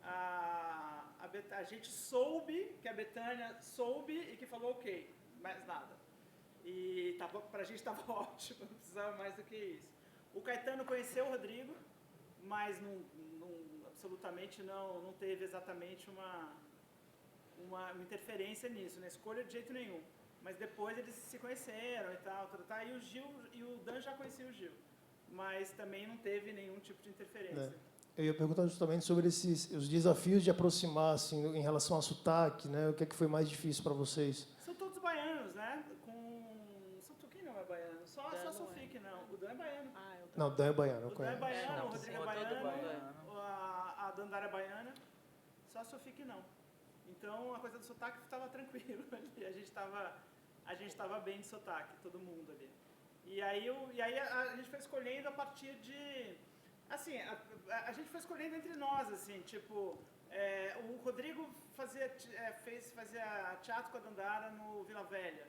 A gente soube que a Bethânia soube e que falou ok, mais nada. E pra gente estava ótimo, não precisava mais do que isso. O Caetano conheceu o Rodrigo, mas absolutamente não teve exatamente uma interferência nisso, na escolha de jeito nenhum. Mas depois eles se conheceram e tal. E o Gil e o Dan já conheciam o Gil, mas também não teve nenhum tipo de interferência. Eu ia perguntar justamente sobre os desafios de aproximar, assim, em relação ao sotaque, né? O que é que foi mais difícil para vocês? São todos baianos, né? Quem não é baiano? Só a Sofia que não. O Dan é baiano. Não, Dan é baiano, eu O Dan é conheço. baiano, o Não, Rodrigo é sim, todo baiano, baiano. a Dandara é baiana, só a Sofia que não. Então, a coisa do sotaque estava tranquilo ali. A gente estava bem de sotaque, todo mundo ali. E aí a gente foi escolhendo a partir de... Assim, a gente foi escolhendo entre nós, assim, tipo... o Rodrigo fazia teatro com a Dandara no Vila Velha.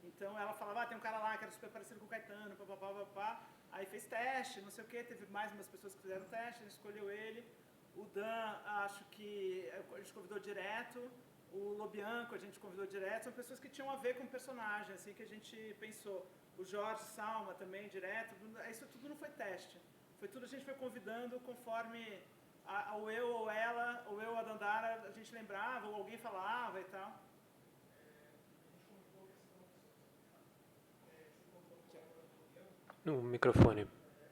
Então ela falava, tem um cara lá que era super parecido com o Caetano, papapá. Aí fez teste, não sei o quê, teve mais umas pessoas que fizeram teste, a gente escolheu ele. O Dan, acho que a gente convidou direto. O Lobianco a gente convidou direto. São pessoas que tinham a ver com o personagem, assim, que a gente pensou. O Jorge Salma também, direto. Isso tudo não foi teste. Foi tudo a gente foi convidando conforme ou eu ou ela, ou eu ou a Dandara, a gente lembrava, ou alguém falava e tal. No microfone.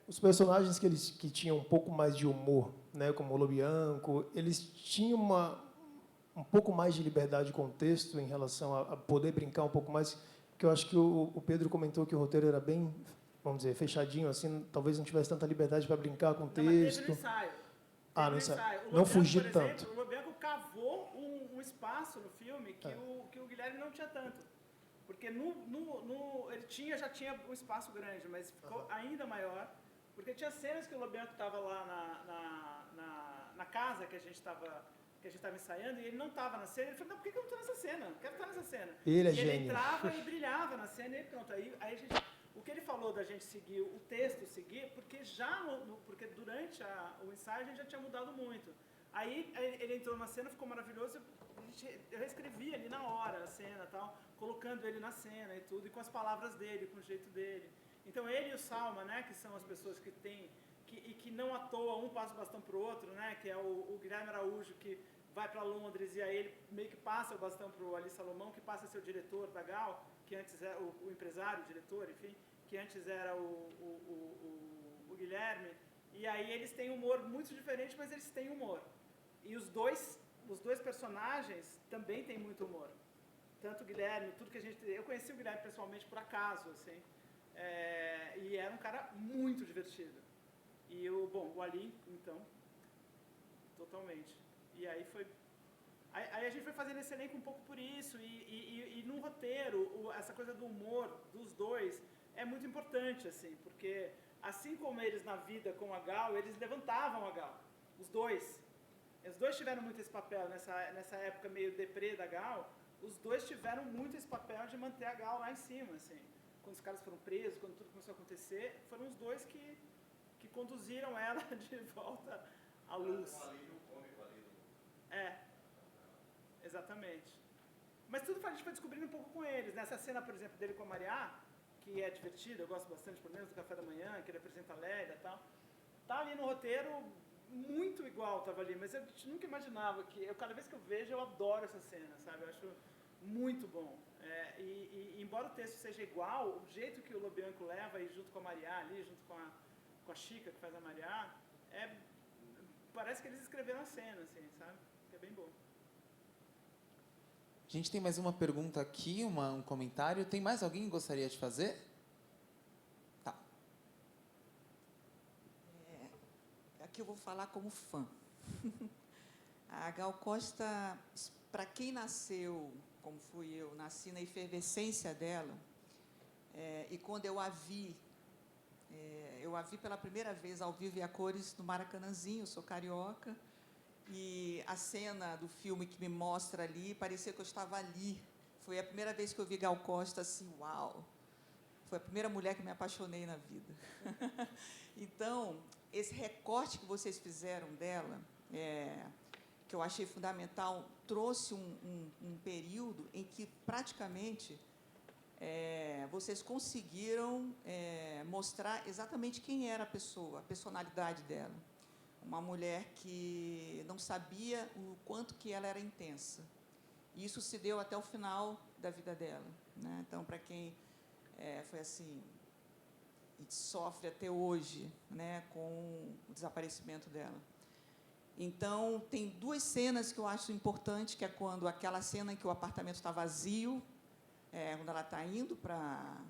Os personagens que tinham um pouco mais de humor, né, como o Lobianco, eles tinham um pouco mais de liberdade com o texto em relação a poder brincar um pouco mais, porque eu acho que o Pedro comentou que o roteiro era bem, vamos dizer, fechadinho, assim, talvez não tivesse tanta liberdade para brincar com o Não, mas teve texto. no ensaio. Ah, Teve no ensaio. O Não Lobianco, fugir por exemplo, tanto. O Lobianco cavou um espaço no filme que, que o Guilherme não tinha tanto. Porque ele já tinha um espaço grande, mas ficou ainda maior. Porque tinha cenas que o Lobianco estava lá na casa que a gente estava ensaiando e ele não estava na cena. Ele falou, não, por que eu não estou nessa cena? Eu quero estar nessa cena. Ele é e gênio. ele entrava e brilhava na cena e pronto. Aí a gente, o que ele falou da gente seguir, o texto seguir, porque porque durante o ensaio a gente já tinha mudado muito. Aí ele entrou na cena, ficou maravilhoso, eu reescrevi ali na hora a cena e tal, colocando ele na cena e tudo, e com as palavras dele, com o jeito dele. Então ele e o Salma, né, que são as pessoas que têm, que não à toa um passa o bastão para o outro, né, que é o Guilherme Araújo, que vai para Londres e aí ele meio que passa o bastão para o Ali Salomão, que passa a ser o diretor da Gal, que antes era o empresário, o diretor, enfim, que antes era o Guilherme. E aí eles têm um humor muito diferente, mas eles têm humor. E os dois personagens também têm muito humor. Tanto o Guilherme, tudo que a gente... Eu conheci o Guilherme pessoalmente por acaso, assim. E era um cara muito divertido. E o Ali, então, totalmente. E aí foi... Aí a gente foi fazendo esse elenco um pouco por isso. E no roteiro, essa coisa do humor dos dois é muito importante, assim. Porque assim como eles na vida com a Gal, eles levantavam a Gal. Os dois. Os dois tiveram muito esse papel nessa época meio deprê da Gal. Os dois tiveram muito esse papel de manter a Gal lá em cima, assim. Quando os caras foram presos, quando tudo começou a acontecer, foram os dois que conduziram ela de volta à luz. Exatamente. Mas tudo a gente foi descobrindo um pouco com eles. Nessa cena, por exemplo, dele com a Mariá, que é divertida, eu gosto bastante, pelo menos do café da manhã, que ele apresenta a Lélia e tal. Tá ali no roteiro muito igual, estava ali, mas eu nunca imaginava que... cada vez que eu vejo, eu adoro essa cena, sabe? Eu acho muito bom. E embora o texto seja igual, o jeito que o Lobianco leva, e junto com a Mariá ali, junto com a Chica, que faz a Mariá, parece que eles escreveram a cena, assim, sabe? Que é bem bom. A gente tem mais uma pergunta aqui, um comentário. Tem mais alguém que gostaria de fazer? Tá. Aqui eu vou falar como fã. A Gal Costa, para quem nasceu, como fui eu, nasci na efervescência dela, e quando eu a vi pela primeira vez ao vivo e a cores no Maracanãzinho, eu sou carioca, e a cena do filme que me mostra ali, parecia que eu estava ali. Foi a primeira vez que eu vi Gal Costa, assim, uau! Foi a primeira mulher que me apaixonei na vida. Então, esse recorte que vocês fizeram dela, que eu achei fundamental, trouxe um período em que, praticamente, vocês conseguiram mostrar exatamente quem era a pessoa, a personalidade dela. Uma mulher que não sabia o quanto que ela era intensa. E isso se deu até o final da vida dela, né? Então, para quem foi assim, e sofre até hoje, né, com o desaparecimento dela. Então, tem duas cenas que eu acho importante, que é quando aquela cena em que o apartamento está vazio, quando ela está indo para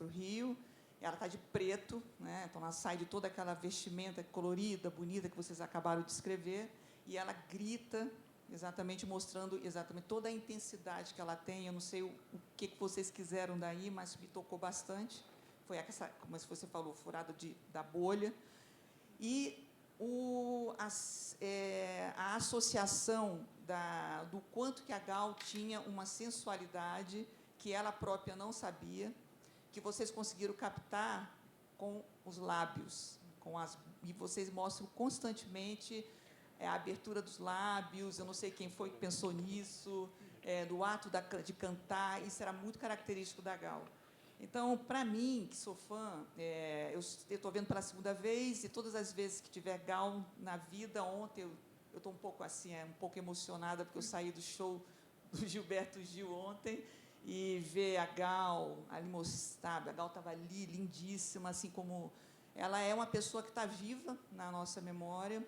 o Rio, ela está de preto, né? Então ela sai de toda aquela vestimenta colorida, bonita, que vocês acabaram de descrever, e ela grita, exatamente mostrando exatamente toda a intensidade que ela tem. Eu não sei o que vocês quiseram daí, mas me tocou bastante. Foi essa, como você falou, furada da bolha. E a associação do quanto que a Gal tinha uma sensualidade que ela própria não sabia, que vocês conseguiram captar com os lábios, e vocês mostram constantemente a abertura dos lábios. Eu não sei quem foi que pensou nisso, do ato de cantar, isso era muito característico da Gal. Então, para mim, que sou fã, eu estou vendo pela segunda vez, e todas as vezes que tiver Gal na vida, ontem eu estou um pouco assim, um pouco emocionada, porque eu saí do show do Gilberto Gil ontem, e ver a Gal ali mostrada, a Gal estava ali, lindíssima, assim como... Ela é uma pessoa que está viva na nossa memória,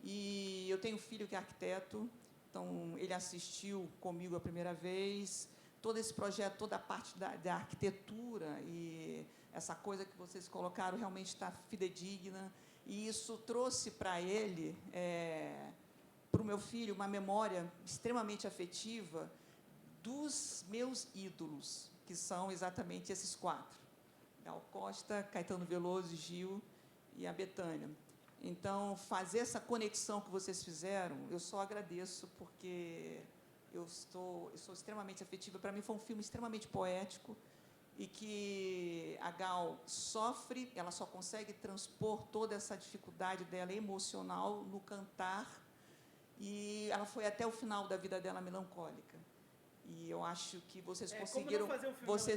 e eu tenho um filho que é arquiteto, Então, ele assistiu comigo a primeira vez. Todo esse projeto, toda a parte da arquitetura e essa coisa que vocês colocaram realmente está fidedigna. E isso trouxe para ele, para o meu filho, uma memória extremamente afetiva dos meus ídolos, que são exatamente esses 4. Gal Costa, Caetano Veloso, Gil e a Bethânia. Então, fazer essa conexão que vocês fizeram, eu só agradeço, porque eu sou extremamente afetiva. Para mim, foi um filme extremamente poético e que a Gal sofre, ela só consegue transpor toda essa dificuldade dela emocional no cantar, e ela foi até o final da vida dela melancólica. E eu acho que vocês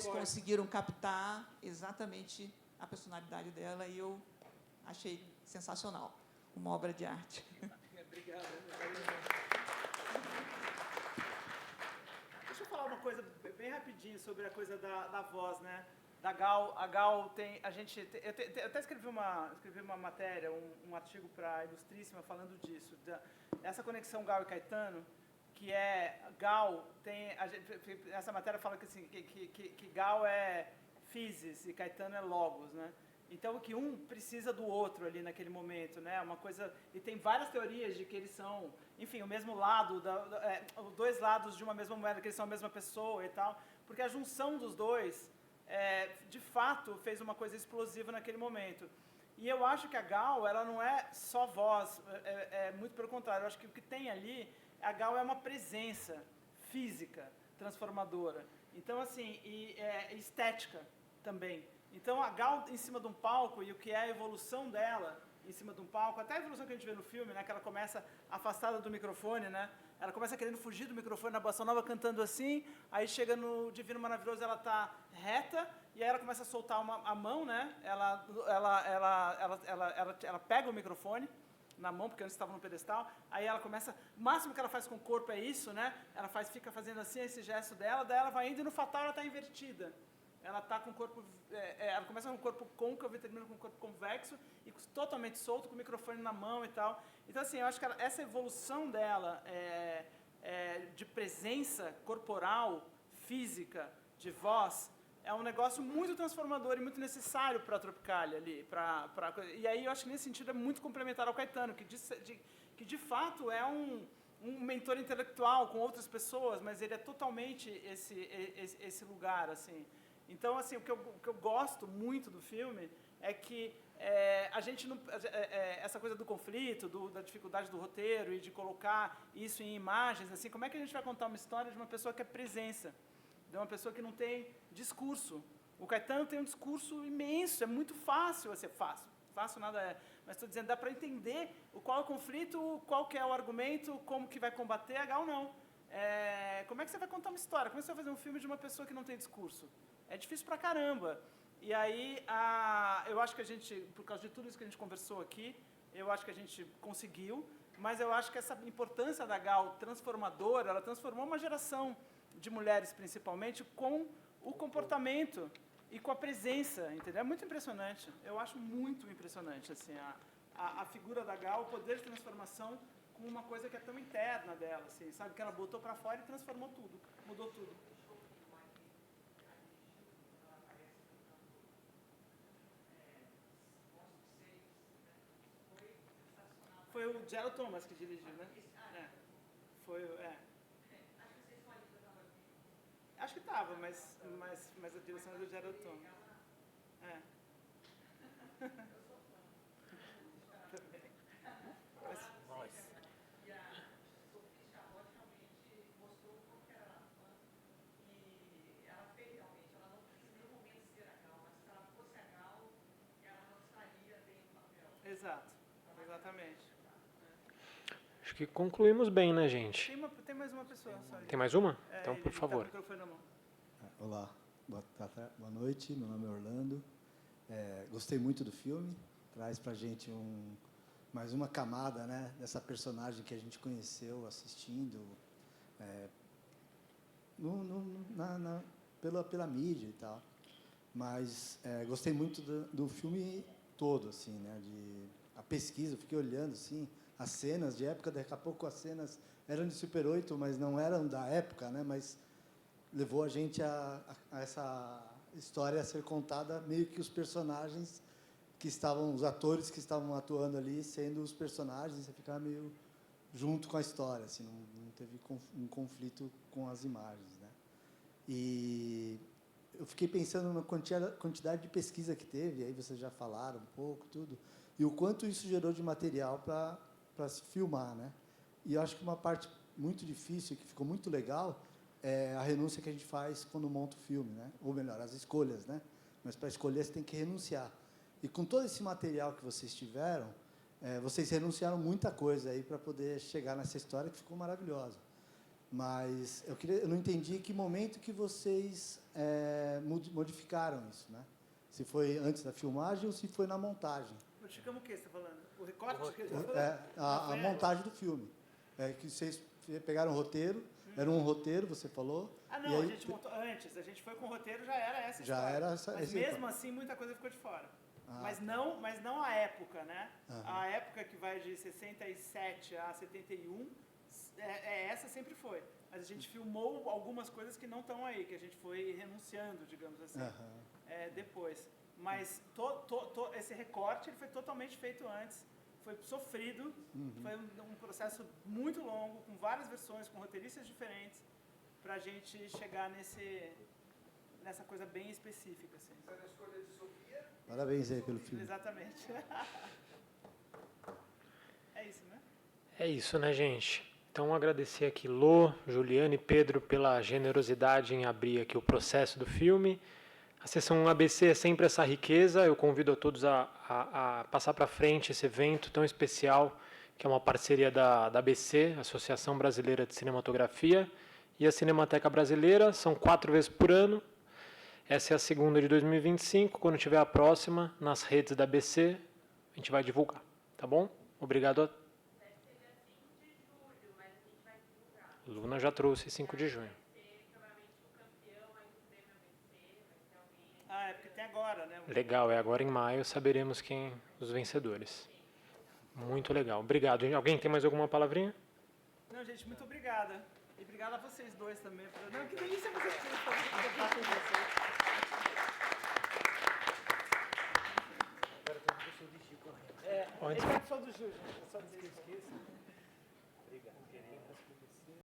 conseguiram captar exatamente a personalidade dela, e eu achei sensacional, uma obra de arte. Obrigado. Deixa eu falar uma coisa bem rapidinho sobre a coisa da voz, né? Da Gal. A Gal tem... eu até escrevi uma matéria, um artigo para a Ilustríssima falando disso, essa conexão Gal e Caetano, que Gal tem... essa matéria fala que, assim, que Gal é physis e Caetano é logos, né? Então, que um precisa do outro ali naquele momento, né? Uma coisa... E tem várias teorias de que eles são, enfim, o mesmo lado, os dois lados de uma mesma moeda, que eles são a mesma pessoa e tal. Porque a junção dos dois, de fato, fez uma coisa explosiva naquele momento. E eu acho que a Gal, ela não é só voz, muito pelo contrário. Eu acho que o que tem ali, a Gal é uma presença física, transformadora. Então, assim, e estética também. Então, a Gal em cima de um palco, e o que é a evolução dela em cima de um palco, até a evolução que a gente vê no filme, né, que ela começa afastada do microfone, né, ela começa querendo fugir do microfone na Bossa Nova, cantando assim, aí chega no Divino Maravilhoso, ela tá reta, e aí ela começa a soltar a mão, né, ela pega o microfone na mão, porque antes estava no pedestal, aí ela começa, o máximo que ela faz com o corpo é isso, né, ela fica fazendo assim, esse gesto dela, daí ela vai indo, e no fatal ela está invertida. Ela tá com o corpo, ela começa com o corpo côncavo e termina com o corpo convexo e totalmente solto, com o microfone na mão e tal. Então, assim, eu acho que essa evolução dela de presença corporal, física, de voz, é um negócio muito transformador e muito necessário para a Tropicália ali. E aí eu acho que nesse sentido é muito complementar ao Caetano, que de fato é um mentor intelectual com outras pessoas, mas ele é totalmente esse lugar, assim. Então, assim, o que eu gosto muito do filme é que a gente não... essa coisa do conflito, da dificuldade do roteiro e de colocar isso em imagens, assim, como é que a gente vai contar uma história de uma pessoa que é presença, de uma pessoa que não tem discurso? O Caetano tem um discurso imenso, é muito fácil, assim, fácil nada é, mas estou dizendo, dá para entender qual é o conflito, qual que é o argumento, como que vai combater. A Gal não. Como é que você vai contar uma história? Como é que você vai fazer um filme de uma pessoa que não tem discurso? É difícil pra caramba. E aí, eu acho que a gente, por causa de tudo isso que a gente conversou aqui, eu acho que a gente conseguiu, mas eu acho que essa importância da Gal transformadora, ela transformou uma geração de mulheres, principalmente, com o comportamento e com a presença, entendeu? É muito impressionante. Eu acho muito impressionante, assim, a figura da Gal, o poder de transformação com uma coisa que é tão interna dela, assim, sabe? Que ela botou pra fora e transformou tudo, mudou tudo. Foi o Gerald Thomas que dirigiu, né? Acho que estava, mas a direção é do Gerald Thomas. Exato, exatamente. Acho que concluímos bem, né, gente? Tem mais uma pessoa só. Tem mais uma? Então, por favor. Tá com o microfone na mão. Olá, boa noite, meu nome é Orlando. Gostei muito do filme, traz pra gente mais uma camada, né, dessa personagem que a gente conheceu assistindo pela mídia e tal. Mas gostei muito do filme todo, assim, né, a pesquisa, eu fiquei olhando assim, as cenas de época, daqui a pouco as cenas eram de Super 8, mas não eram da época, né? Mas levou a gente a essa história a ser contada meio que os personagens que estavam, os atores que estavam atuando ali, sendo os personagens, você ficava meio junto com a história, assim, não teve um conflito com as imagens, né? E eu fiquei pensando na quantidade de pesquisa que teve, aí vocês já falaram um pouco, tudo, e o quanto isso gerou de material para se filmar, né? E eu acho que uma parte muito difícil, que ficou muito legal, é a renúncia que a gente faz quando monta o filme, né? Ou melhor, as escolhas, né? Mas para escolher você tem que renunciar. E com todo esse material que vocês tiveram, vocês renunciaram muita coisa aí para poder chegar nessa história que ficou maravilhosa. Mas eu não entendi que momento que vocês modificaram isso, né? Se foi antes da filmagem ou se foi na montagem. Modificamos o que você está falando? O recorte? Que ele A montagem do filme. Que vocês pegaram o roteiro, era um roteiro, você falou. Ah, não, e aí, a gente montou antes. A gente foi com o roteiro, já era essa já história. Era mas mesmo assim, muita coisa ficou de fora. Mas não a época, né? A época que vai de 67 a 71, essa sempre foi. Mas a gente filmou algumas coisas que não estão aí, que a gente foi renunciando, digamos assim, depois. Mas esse recorte ele foi totalmente feito antes. Foi sofrido, foi um processo muito longo, com várias versões, com roteiristas diferentes, para a gente chegar nessa coisa bem específica. Assim. Foi na escolha de Sofia? Parabéns aí pelo filme. Exatamente. É isso, né? É isso, né, gente? Então, agradecer aqui Lô, Juliane e Pedro pela generosidade em abrir aqui o processo do filme. A sessão ABC é sempre essa riqueza. Eu convido a todos a passar para frente esse evento tão especial, que é uma parceria da ABC, Associação Brasileira de Cinematografia, e a Cinemateca Brasileira. São 4 vezes por ano. Essa é a segunda de 2025. Quando tiver a próxima, nas redes da ABC, a gente vai divulgar. Tá bom? Obrigado a... Luna já trouxe 5 de junho. É porque tem agora, né? Legal, agora em maio saberemos quem os vencedores. Muito legal. Obrigado. Alguém tem mais alguma palavrinha? Não, gente, muito obrigada. E obrigada a vocês dois também. Não, que delícia vocês estar com vocês. Agora tem o do Gil correndo. Esse é só do Gil, gente. É só dizer isso.